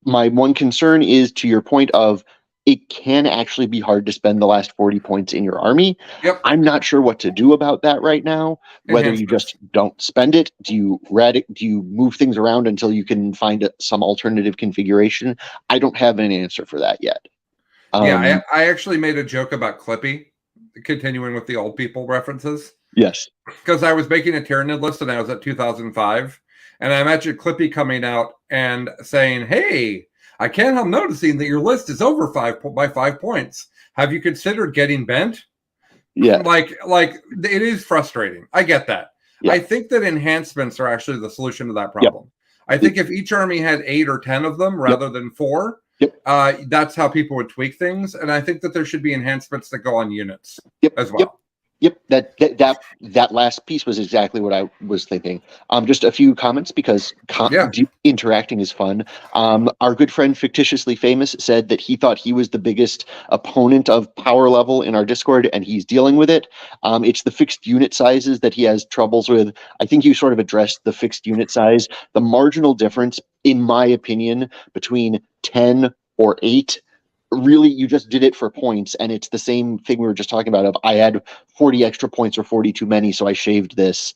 My one concern is, to your point of, it can actually be hard to spend the last 40 points in your army. Yep. I'm not sure what to do about that right now. Whether you just don't spend it, do you move things around until you can find some alternative configuration? I don't have an answer for that yet. I actually made a joke about Clippy, continuing with the old people references. Yes. Because I was making a Tyranid list and I was at 2005. And I imagine Clippy coming out and saying, hey, I can't help noticing that your list is over by 5 points. Have you considered getting bent? Yeah. Like it is frustrating. I get that. Yeah. I think that enhancements are actually the solution to that problem. Yep. I think if each army had 8 or 10 of them rather than 4, that's how people would tweak things. And I think that there should be enhancements that go on units as well. Yep, that last piece was exactly what I was thinking. Just a few comments, because interacting is fun. Our good friend Fictitiously Famous said that he thought he was the biggest opponent of power level in our Discord, and he's dealing with it. It's the fixed unit sizes that he has troubles with. I think you sort of addressed the fixed unit size. The marginal difference, in my opinion, between 10 or 8, really, you just did it for points, and it's the same thing we were just talking about of, I had 40 extra points or 40 too many, so I shaved this.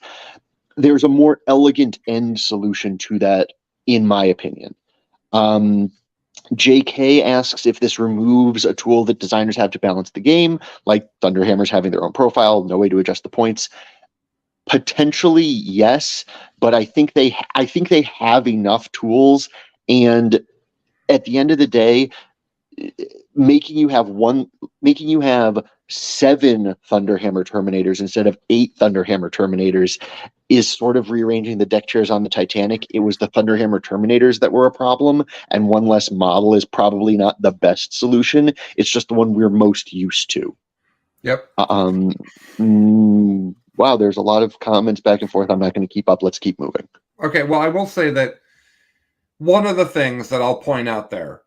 There's a more elegant end solution to that, in my opinion. JK asks if this removes a tool that designers have to balance the game, like Thunderhammers having their own profile, no way to adjust the points. Potentially, yes, but I think they have enough tools, and at the end of the day, making you have 7 Thunderhammer Terminators instead of 8 Thunderhammer Terminators is sort of rearranging the deck chairs on the Titanic. It was the Thunderhammer Terminators that were a problem, and one less model is probably not the best solution. It's just the one we're most used to. Yep. Wow, there's a lot of comments back and forth. I'm not going to keep up. Let's keep moving. Okay, well, I will say that one of the things that I'll point out there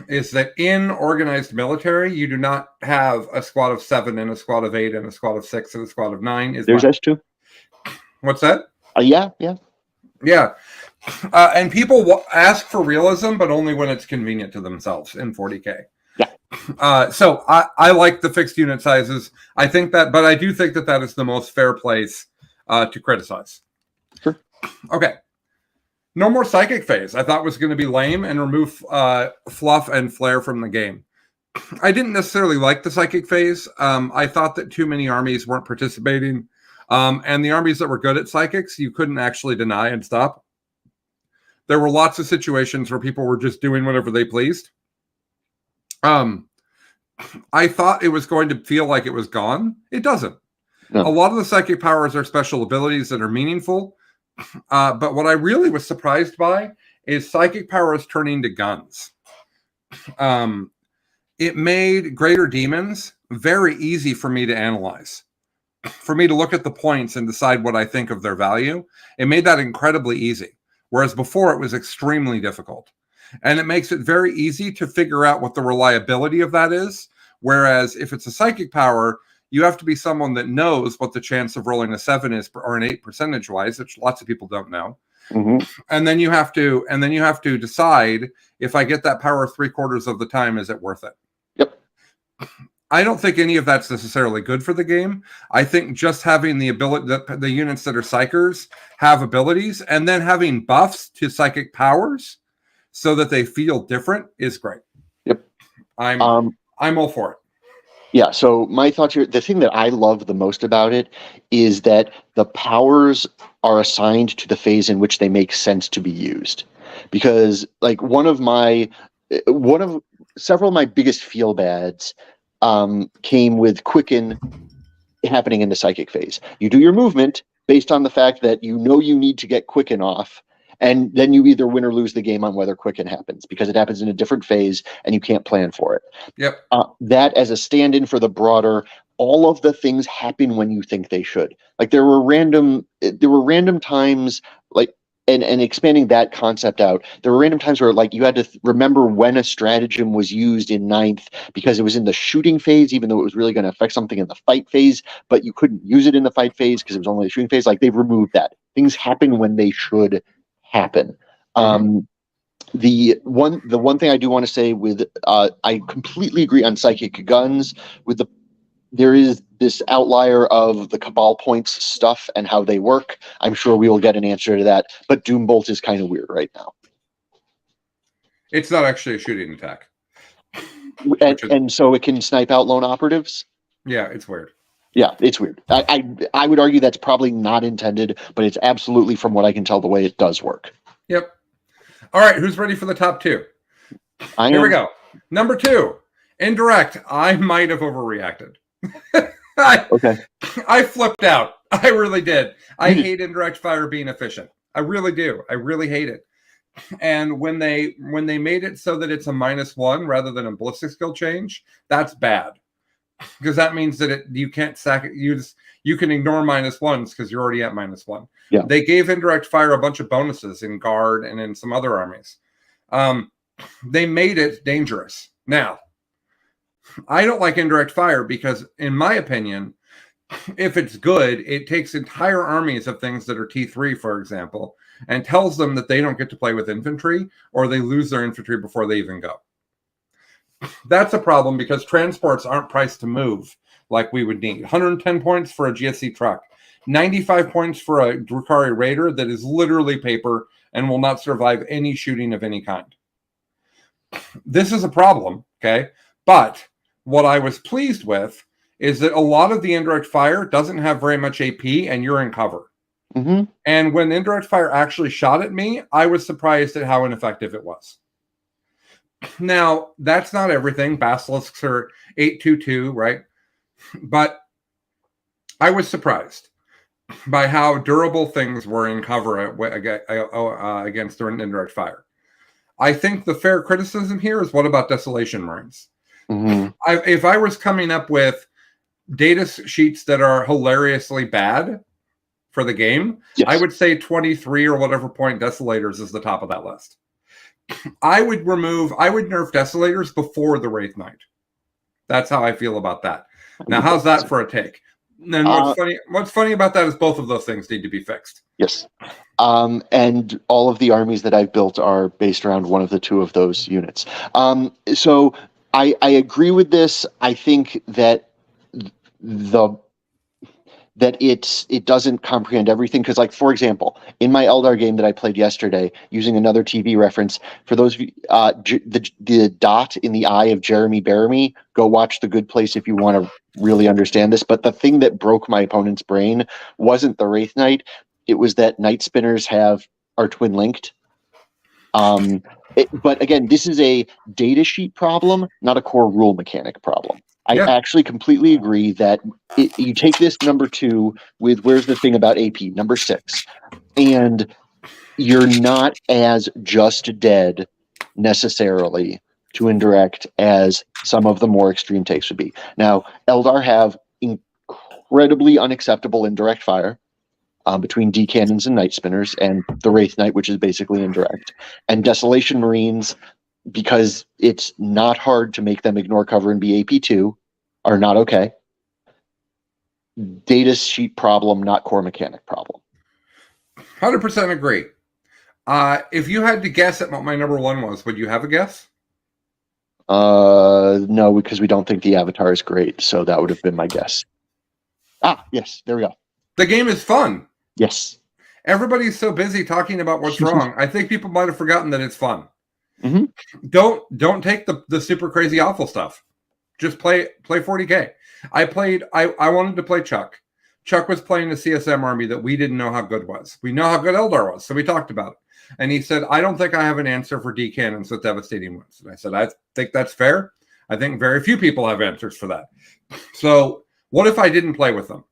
is that in organized military, you do not have a squad of 7 and a squad of 8 and a squad of 6 and a squad of 9. There's S2. What's that? Yeah. Yeah. And people ask for realism, but only when it's convenient to themselves in 40K. Yeah. So I like the fixed unit sizes. I think that, but I do think that is the most fair place to criticize. Sure. Okay. No more psychic phase. I thought was going to be lame and remove fluff and flair from the game. I didn't necessarily like the psychic phase. I thought that too many armies weren't participating. And the armies that were good at psychics, you couldn't actually deny and stop. There were lots of situations where people were just doing whatever they pleased. I thought it was going to feel like it was gone. It doesn't. No. A lot of the psychic powers are special abilities that are meaningful. But what I really was surprised by is psychic powers turning to guns. It made greater demons very easy for me to analyze, for me to look at the points and decide what I think of their value. It made that incredibly easy, whereas before it was extremely difficult. And it makes it very easy to figure out what the reliability of that is. Whereas if it's a psychic power, you have to be someone that knows what the chance of rolling a 7 is or an 8 percentage-wise, which lots of people don't know. Mm-hmm. And then you have to decide, if I get that power 3/4 of the time, is it worth it? Yep. I don't think any of that's necessarily good for the game. I think just having the ability, the units that are psychers have abilities, and then having buffs to psychic powers so that they feel different is great. Yep. I'm all for it. Yeah, so my thoughts here, the thing that I love the most about it is that the powers are assigned to the phase in which they make sense to be used. Because like one of several of my biggest feel bads came with Quicken happening in the psychic phase. You do your movement based on the fact that you know you need to get Quicken off, and then you either win or lose the game on whether Quicken happens, because it happens in a different phase and you can't plan for it. Yep. That as a stand-in for the broader, all of the things happen when you think they should. Like there were random times, like, and expanding that concept out, there were random times where like you had to remember when a stratagem was used in 9th because it was in the shooting phase, even though it was really going to affect something in the fight phase, but you couldn't use it in the fight phase because it was only the shooting phase. Like they've removed that. Things happen when they should happen. The one thing I do want to say with I completely agree on psychic guns. There is this outlier of the Cabal points stuff and how they work. I'm sure we will get an answer to that, but Doombolt is kind of weird right now. It's not actually a shooting attack, and so it can snipe out lone operatives. Yeah, it's weird. Yeah, it's weird. I would argue that's probably not intended, but it's absolutely, from what I can tell, the way it does work. Yep. All right, who's ready for the top 2? Here we go. Number 2, indirect. I might have overreacted. Okay. I flipped out. I really did. I hate indirect fire being efficient. I really do. I really hate it. And when they made it so that it's a -1 rather than a ballistic skill change, that's bad. Because that means that you can't sack it. You can ignore -1s because you're already at -1. Yeah. They gave indirect fire a bunch of bonuses in Guard and in some other armies. They made it dangerous. Now, I don't like indirect fire because, in my opinion, if it's good, it takes entire armies of things that are T3, for example, and tells them that they don't get to play with infantry, or they lose their infantry before they even go. That's a problem because transports aren't priced to move like we would need. 110 points for a GSC truck, 95 points for a Drukhari Raider that is literally paper and will not survive any shooting of any kind. This is a problem, okay? But what I was pleased with is that a lot of the indirect fire doesn't have very much AP and you're in cover. Mm-hmm. And when indirect fire actually shot at me, I was surprised at how ineffective it was. Now, that's not everything. Basilisks are 8/2/2, right? But I was surprised by how durable things were in cover against their indirect fire. I think the fair criticism here is, what about Desolation Marines? Mm-hmm. If I was coming up with data sheets that are hilariously bad for the game, yes, I would say 23 or whatever point Desolators is the top of that list. I would nerf Desolators before the Wraith Knight. That's how I feel about that. Now, how's that for a take? And what's funny about that is both of those things need to be fixed. Yes. And all of the armies that I've built are based around one of the two of those units. So I agree with this. I think that it doesn't comprehend everything, because, like, for example, in my Eldar game that I played yesterday, using another TV reference, for those of you, the dot in the eye of Jeremy Bearimy, go watch The Good Place if you want to really understand this. But the thing that broke my opponent's brain wasn't the Wraith Knight; it was that Night Spinners are twin linked. But again, this is a data sheet problem, not a core rule mechanic problem. I actually completely agree that you take this number 2 with where's the thing about AP, number 6, and you're not as just dead necessarily to indirect as some of the more extreme takes would be. Now, Eldar have incredibly unacceptable indirect fire between D cannons and Night Spinners, and the Wraith Knight, which is basically indirect, and Desolation Marines, because it's not hard to make them ignore cover and be AP2, are not okay. Data sheet problem, not core mechanic problem. 100% agree. If you had to guess at what my number 1 was, would you have a guess? No, because we don't think the Avatar is great, so that would have been my guess. Yes, there we go. The game is fun. Yes. Everybody's so busy talking about what's wrong. I think people might have forgotten that it's fun. Mm-hmm. Don't take the super crazy awful stuff. Just play 40K. I wanted to play Chuck. Chuck was playing a CSM army that we didn't know how good was. We know how good Eldar was, so we talked about it. And he said, I don't think I have an answer for D cannons with devastating wounds. And I said, I think that's fair. I think very few people have answers for that. So what if I didn't play with them?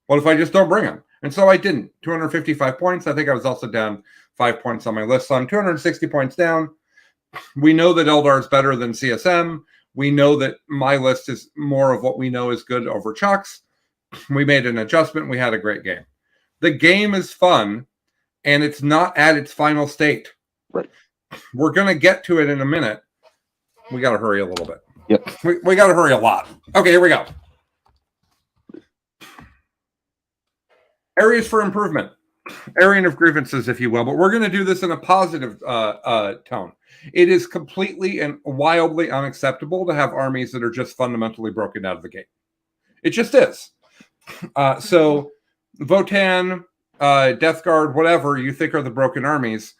What if I just don't bring them? And so I didn't. 255 points. I think I was also down 5 points on my list. So I'm 260 points down. We know that Eldar is better than CSM. We know that my list is more of what we know is good over Chuck's. We made an adjustment. We had a great game. The game is fun, and it's not at its final state. Right. We're going to get to it in a minute. We got to hurry a little bit. Yep. We got to hurry a lot. Okay, here we go. Areas for improvement. Area of grievances, if you will. But we're going to do this in a positive tone. It is completely and wildly unacceptable to have armies that are just fundamentally broken out of the gate. It just is. So Votan, Death Guard, whatever you think are the broken armies,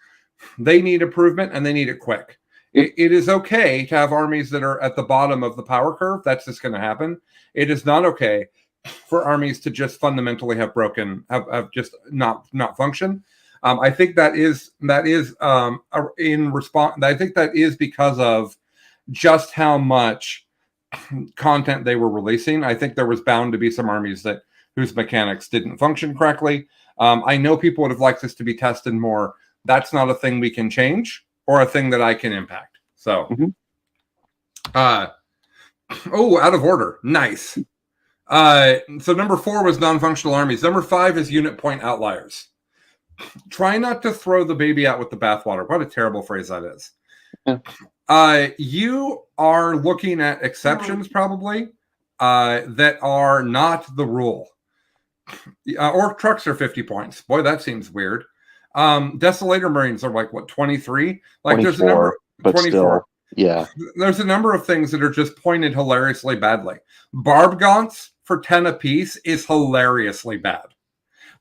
they need improvement, and they need it quick. It is okay to have armies that are at the bottom of the power curve. That's just going to happen. It is not okay for armies to just fundamentally have just not function. I think that is in response. I think that is because of just how much content they were releasing. I think there was bound to be some armies whose mechanics didn't function correctly. I know people would have liked this to be tested more. That's not a thing we can change or a thing that I can impact. So, out of order. Nice. So number 4 was non-functional armies. Number 5 is unit point outliers. Try not to throw the baby out with the bathwater. What a terrible phrase that is. Yeah. You are looking at exceptions probably that are not the rule. Orc trucks are 50 points. Boy, that seems weird. Desolator Marines are like, what, 23? Like 24, there's a number, but 24. Still, yeah. There's a number of things that are just pointed hilariously badly. Barb Gaunts for 10 apiece is hilariously bad.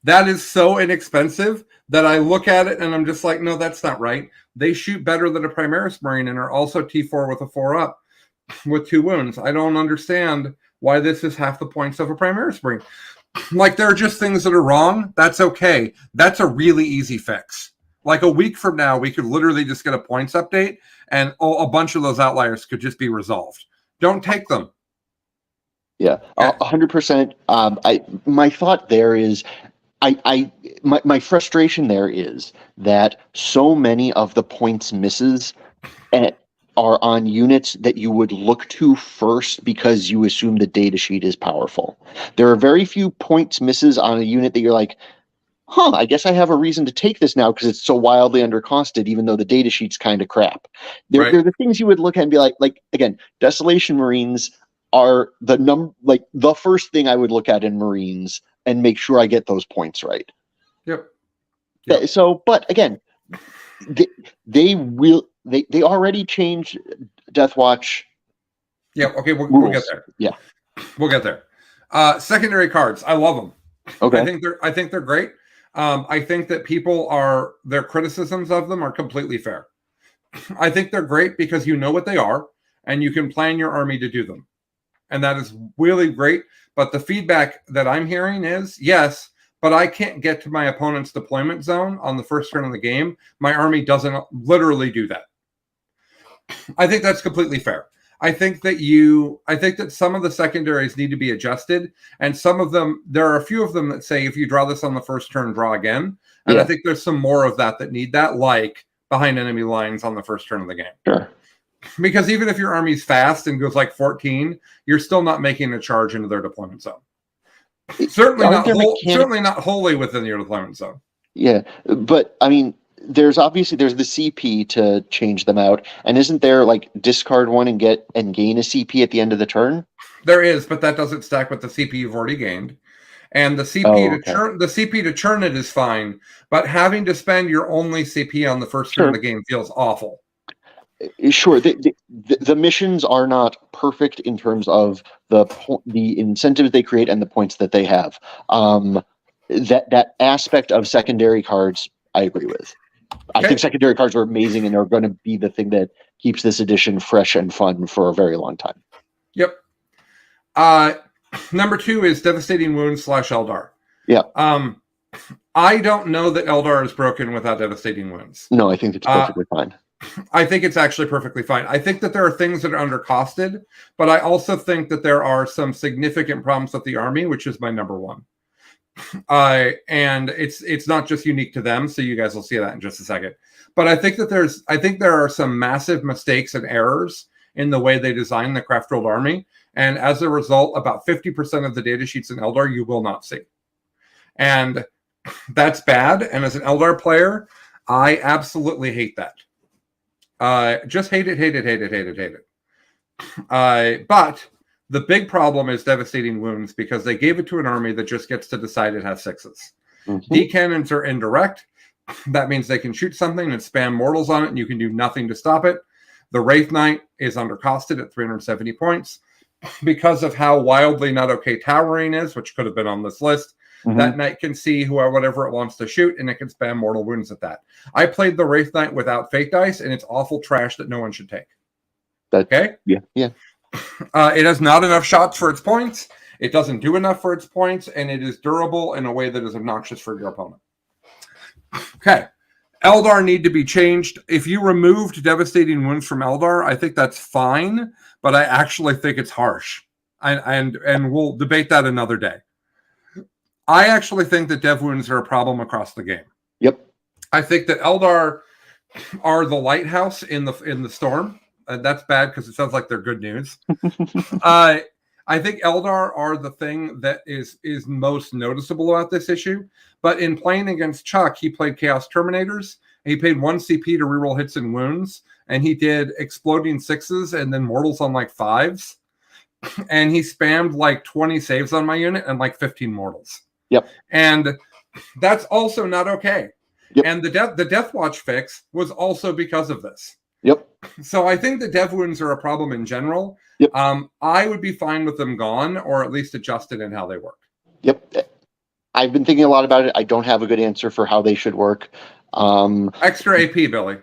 That is so inexpensive that I look at it and I'm just like, no, that's not right. They shoot better than a Primaris Marine and are also T4 with a 4-up with 2 wounds. I don't understand why this is half the points of a Primaris Marine. Like, there are just things that are wrong. That's okay. That's a really easy fix. Like a week from now, we could literally just get a points update and a bunch of those outliers could just be resolved. Don't take them. Yeah, 100%. My thought there is, my frustration there is that so many of the points misses are on units that you would look to first because you assume the data sheet is powerful. There are very few points misses on a unit that you're like, I guess I have a reason to take this now because it's so wildly undercosted, even though the data sheet's kind of crap. Right. They're the things you would look at and be like again, Desolation Marines are the first thing I would look at in Marines and make sure I get those points right. Yep. So, but again, they already changed Death Watch. Yeah. Okay. We'll get there. Yeah. We'll get there. Secondary cards. I love them. Okay. I think they're great. I think that their criticisms of them are completely fair. I think they're great because you know what they are and you can plan your army to do them. And that is really great. But the feedback that I'm hearing is, yes, but I can't get to my opponent's deployment zone on the first turn of the game. My army doesn't literally do that. I think that's completely fair. I think that some of the secondaries need to be adjusted, and some of them, there are a few of them that say if you draw this on the first turn, draw again. And I think there's some more of that need that, like behind enemy lines on the first turn of the game. Sure. Because even if your army's fast and goes like 14, you're still not making a charge into their deployment zone. Certainly not wholly within your deployment zone. Yeah, but I mean, there's the CP to change them out, and isn't there like discard one and gain a CP at the end of the turn? There is, but that doesn't stack with the CP you've already gained. And the CP to churn it is fine, but having to spend your only CP on the first turn of the game feels awful. Sure, the missions are not perfect in terms of the incentives they create and the points that they have. That aspect of secondary cards, I agree with. I think secondary cards are amazing, and they're going to be the thing that keeps this edition fresh and fun for a very long time. Yep. Number 2 is Devastating Wounds / Eldar. Yeah. I don't know that Eldar is broken without Devastating Wounds. No, I think it's perfectly fine. I think it's actually perfectly fine. I think that there are things that are undercosted, but I also think that there are some significant problems with the army, which is my number 1. And it's not just unique to them, so you guys will see that in just a second. But I think there are some massive mistakes and errors in the way they design the Craft World army, and as a result, about 50% of the data sheets in Eldar you will not see, and that's bad. And as an Eldar player, I absolutely hate that. Just hate it. But the big problem is Devastating Wounds because they gave it to an army that just gets to decide it has 6s. Mm-hmm. D-cannons are indirect. That means they can shoot something and spam mortals on it, and you can do nothing to stop it. The Wraith Knight is undercosted at 370 points because of how wildly not okay towering is, which could have been on this list. Mm-hmm. That knight can see whatever it wants to shoot, and it can spam mortal wounds at that. I played the Wraith Knight without fate dice, and it's awful trash that no one should take. Okay? Yeah. It has not enough shots for its points. It doesn't do enough for its points, and it is durable in a way that is obnoxious for your opponent. Okay. Eldar need to be changed. If you removed Devastating Wounds from Eldar, I think that's fine, but I actually think it's harsh. And we'll debate that another day. I actually think that Dev Wounds are a problem across the game. Yep. I think that Eldar are the lighthouse in the storm. That's bad because it sounds like they're good news. I think Eldar are the thing that is most noticeable about this issue. But in playing against Chuck, he played Chaos Terminators. And he paid 1 CP to reroll hits and wounds. And he did exploding 6s and then mortals on like 5s. And he spammed like 20 saves on my unit and like 15 mortals. Yep. And that's also not okay. Yep. And the Death Watch fix was also because of this. Yep. So I think the Dev Wounds are a problem in general. Yep. I would be fine with them gone, or at least adjusted in how they work. Yep. I've been thinking a lot about it. I don't have a good answer for how they should work. Extra AP, Billy.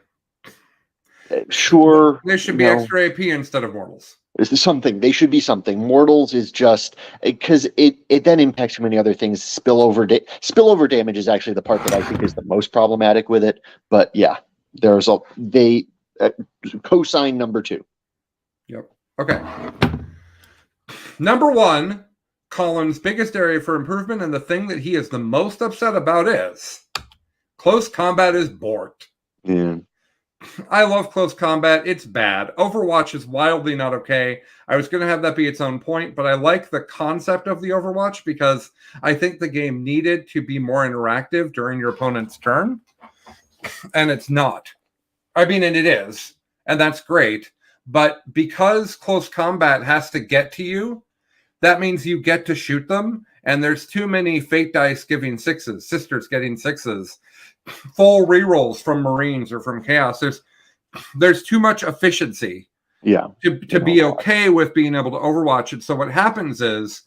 Sure. There should be extra AP instead of mortals. Something. They should be something. Mortals is just because it then impacts so many other things. Spillover damage is actually the part that I think is the most problematic with it. But yeah, there's cosine number 2. Yep. Okay. Number 1, Colin's biggest area for improvement, and the thing that he is the most upset about is close combat is borked. Yeah. I love close combat. It's bad. Overwatch is wildly not okay. I was going to have that be its own point, but I like the concept of the Overwatch because I think the game needed to be more interactive during your opponent's turn, and it's not. I mean, and it is, and that's great. But because close combat has to get to you, that means you get to shoot them, and there's too many fate dice giving sixes, sisters getting sixes, full rerolls from Marines or from Chaos. There's too much efficiency to be okay with being able to Overwatch it. So what happens is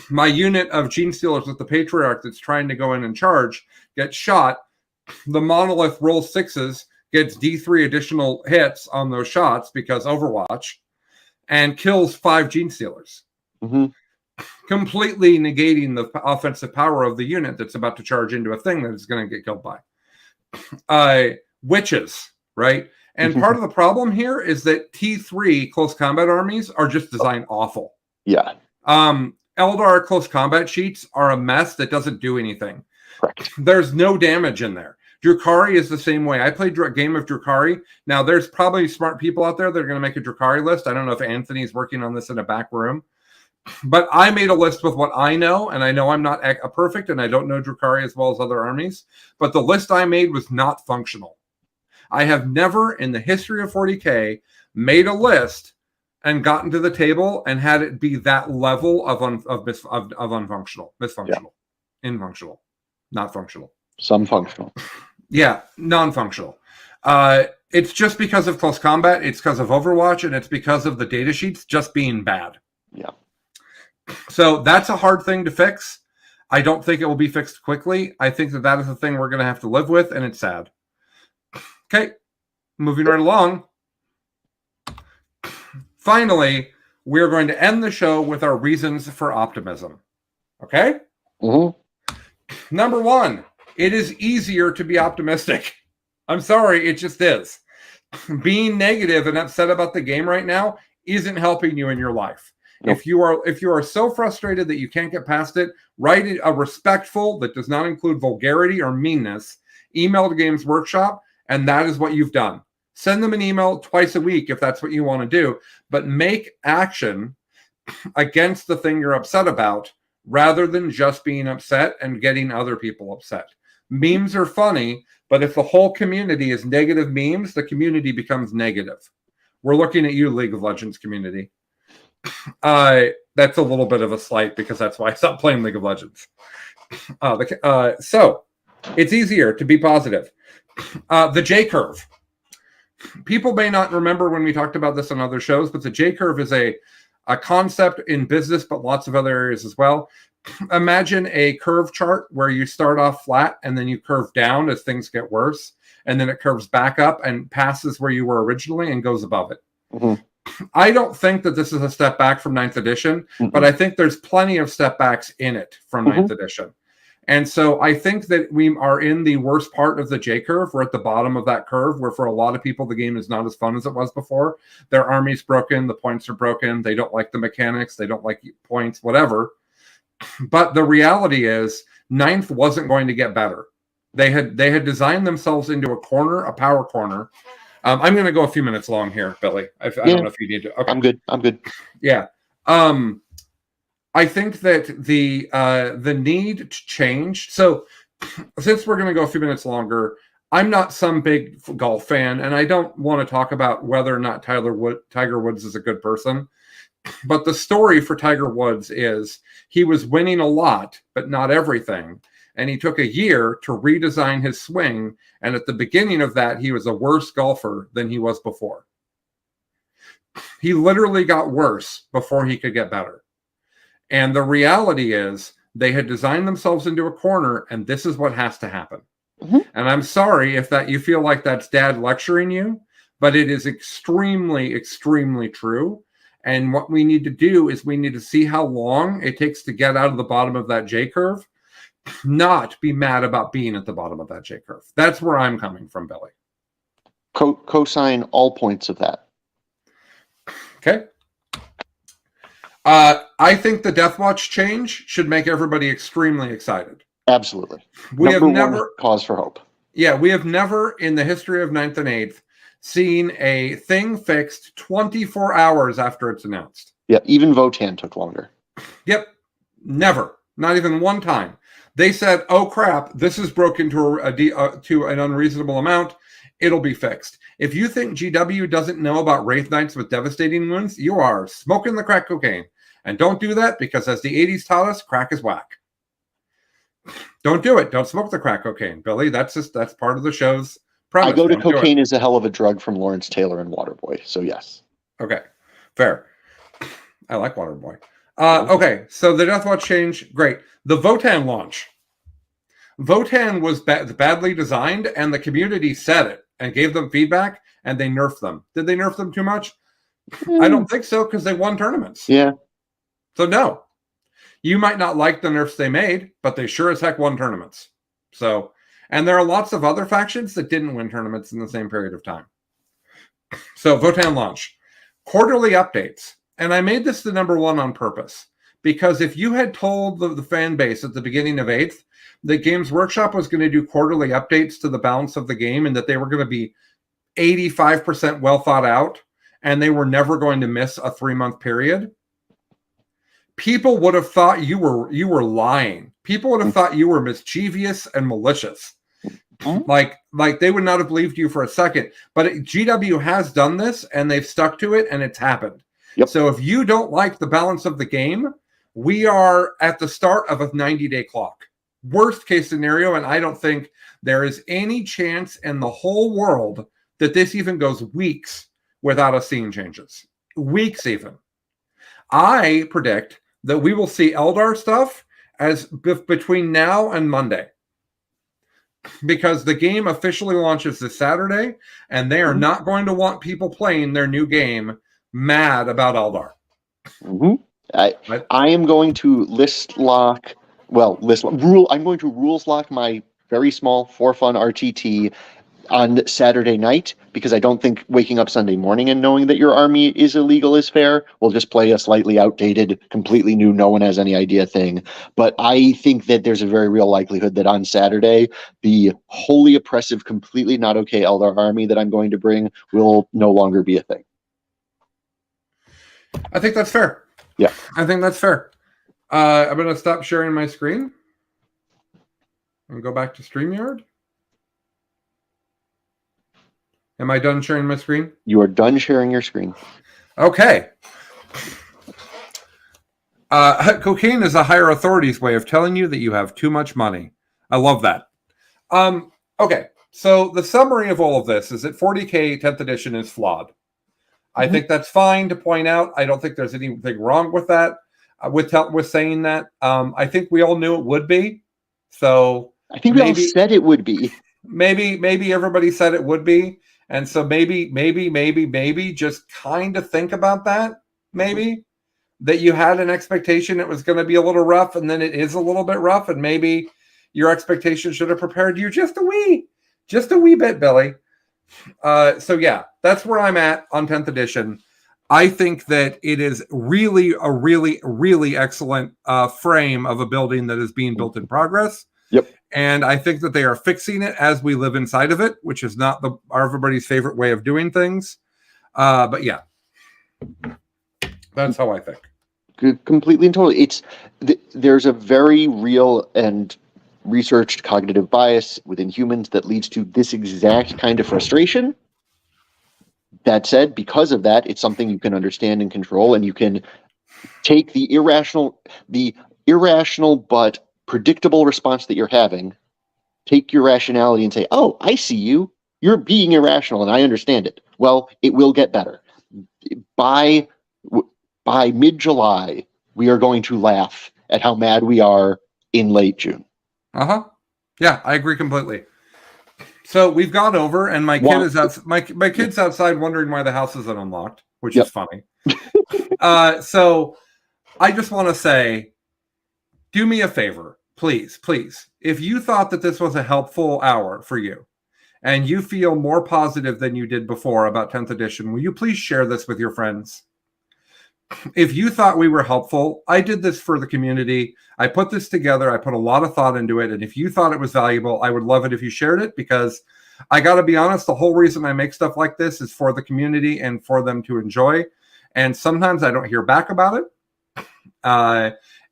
my unit of Gene Stealers with the Patriarch that's trying to go in and charge gets shot. The Monolith rolls sixes, gets D3 additional hits on those shots because Overwatch, and kills 5 Gene Stealers. Mm-hmm. Completely negating the offensive power of the unit that's about to charge into a thing that is going to get killed by. Witches, right? And part of the problem here is that T3 close combat armies are just designed awful. Yeah. Eldar close combat sheets are a mess that doesn't do anything. Correct. There's no damage in there. Drukhari is the same way. I played a game of Drukhari. Now, there's probably smart people out there that are going to make a Drukhari list. I don't know if Anthony's working on this in a back room. But I made a list with what I know, and I know I'm not a perfect, and I don't know Drukhari as well as other armies, but the list I made was not functional. I have never in the history of 40K made a list and gotten to the table and had it be that level of unfunctional, misfunctional, infunctional, not functional. Some functional. Yeah, non-functional. It's just because of close combat, it's because of Overwatch, and it's because of the data sheets just being bad. Yeah. So that's a hard thing to fix. I don't think it will be fixed quickly. I think that is a thing we're going to have to live with, and it's sad. Okay, moving right along. Finally, we're going to end the show with our reasons for optimism. Okay? Mm-hmm. Number 1, it is easier to be optimistic. I'm sorry, it just is. Being negative and upset about the game right now isn't helping you in your life. Nope. If you are so frustrated that you can't get past it, write a respectful, that does not include vulgarity or meanness, email to Games Workshop, and that is what you've done. Send them an email twice a week if that's what you want to do, but make action against the thing you're upset about rather than just being upset and getting other people upset. Memes are funny, but if the whole community is negative memes, the community becomes negative. We're looking at you, League of Legends community. That's a little bit of a slight because that's why I stopped playing League of Legends. So it's easier to be positive. The J curve. People may not remember when we talked about this on other shows, but the J curve is a concept in business, but lots of other areas as well. Imagine a curve chart where you start off flat and then you curve down as things get worse, and then it curves back up and passes where you were originally and goes above it. Mm-hmm. I don't think that this is a step back from 9th edition, but I think there's plenty of step backs in it from 9th edition. And so I think that we are in the worst part of the J curve. We're at the bottom of that curve where for a lot of people, the game is not as fun as it was before. Their army's broken. The points are broken. They don't like the mechanics. They don't like points, whatever. But the reality is 9th wasn't going to get better. They had designed themselves into a corner, a power corner. I'm going to go a few minutes long here, Billy. I don't know if you need to. Okay. I'm good. Yeah. I think that the need to change. So since we're going to go a few minutes longer, I'm not some big golf fan, and I don't want to talk about whether or not Tiger Woods is a good person. But the story for Tiger Woods is he was winning a lot, but not everything. And he took a year to redesign his swing. And at the beginning of that, he was a worse golfer than he was before. He literally got worse before he could get better. And the reality is they had designed themselves into a corner, and this is what has to happen. Mm-hmm. And I'm sorry if that you feel like that's dad lecturing you, but it is extremely, extremely true. And what we need to do is we need to see how long it takes to get out of the bottom of that J curve, not be mad about being at the bottom of that J curve. That's where I'm coming from, Billy. Co-sign all points of that. Okay. I think the Deathwatch change should make everybody extremely excited. Absolutely. We have never cause for hope. Yeah, we have never in the history of 9th and 8th seen a thing fixed 24 hours after it's announced. Yeah, even Votan took longer. Yep, never, not even one time. They said, "Oh crap, this is broken to an unreasonable amount. It'll be fixed." If you think GW doesn't know about Wraith Knights with devastating wounds, you are smoking the crack cocaine. And don't do that, because as the 80s taught us, crack is whack. Don't do it. Don't smoke the crack cocaine, Billy. That's part of the show's premise. I go to cocaine is a hell of a drug from Lawrence Taylor and Waterboy. So yes. Okay, fair. I like Waterboy. Okay, so the Death Watch change, great. The Votan launch. Votan was badly designed, and the community said it and gave them feedback, and they nerfed them. Did they nerf them too much? I don't think so, because they won tournaments. Yeah. So no. You might not like the nerfs they made, but they sure as heck won tournaments. So, and there are lots of other factions that didn't win tournaments in the same period of time. So Votan launch. Quarterly updates. And I made this the number one on purpose, because if you had told the fan base at the beginning of 8th that Games Workshop was going to do quarterly updates to the balance of the game and that they were going to be 85% well thought out and they were never going to miss a 3-month period, people would have thought you were lying. People would have thought you were mischievous and malicious. Like they would not have believed you for a second. But GW has done this, and they've stuck to it, and it's happened. Yep. So if you don't like the balance of the game, we are at the start of a 90-day clock. Worst case scenario, and I don't think there is any chance in the whole world that this even goes weeks without us seeing changes. Weeks even. I predict that we will see Eldar stuff as between now and Monday, because the game officially launches this Saturday, and they are not going to want people playing their new game mad about Eldar. Mm-hmm. I am going to I'm going to rules lock my very small for fun RTT on Saturday night, because I don't think waking up Sunday morning and knowing that your army is illegal is fair. We'll just play a slightly outdated, completely new, no one has any idea thing. But I think that there's a very real likelihood that on Saturday, the wholly oppressive, completely not okay Eldar army that I'm going to bring will no longer be a thing. I think that's fair. Yeah. I think that's fair. I'm going to stop sharing my screen and go back to StreamYard. Am I done sharing my screen? You are done sharing your screen. Okay. Cocaine is a higher authority's way of telling you that you have too much money. I love that. Okay, so the summary of all of this is that 40K 10th edition is flawed. I think that's fine to point out. I don't think there's anything wrong with that, with saying that. I think we all knew it would be. So I think we all said it would be. Maybe everybody said it would be. And so maybe just kind of think about that. Maybe that you had an expectation it was going to be a little rough, and then it is a little bit rough, and maybe your expectation should have prepared you just a wee bit, Billy. So yeah, that's where I'm at on 10th edition. I think that it is really a really excellent frame of a building that is being built in progress. Yep. And I think that they are fixing it as we live inside of it, which is not everybody's favorite way of doing things. But yeah, that's how I think. Completely and totally. There's a very real and researched cognitive bias within humans that leads to this exact kind of frustration. That said, because of that, it's something you can understand and control, and you can take the irrational but predictable response that you're having, take your rationality and say, oh, I see you. You're being irrational, and I understand it. Well, it will get better. By mid-July, we are going to laugh at how mad we are in late June. Yeah, I agree completely. So we've gone over, and my kid is out. My kid's outside wondering why the house isn't unlocked, which is funny. So I just want to say, do me a favor, please. If you thought that this was a helpful hour for you, and you feel more positive than you did before about 10th edition, will you please share this with your friends? If you thought we were helpful, I did this for the community. I put this together. I put a lot of thought into it. And if you thought it was valuable, I would love it if you shared it, because I got to be honest, the whole reason I make stuff like this is for the community and for them to enjoy. And sometimes I don't hear back about it.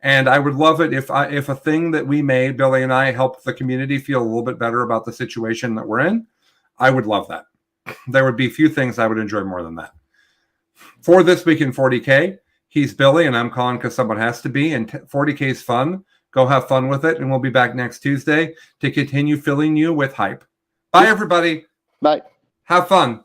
And I would love it if a thing that we made, Billy and I, helped the community feel a little bit better about the situation that we're in. I would love that. There would be few things I would enjoy more than that. For This Week in 40K, he's Billy and I'm Colin because someone has to be. And 40K is fun. Go have fun with it. And we'll be back next Tuesday to continue filling you with hype. Bye, everybody. Bye. Have fun.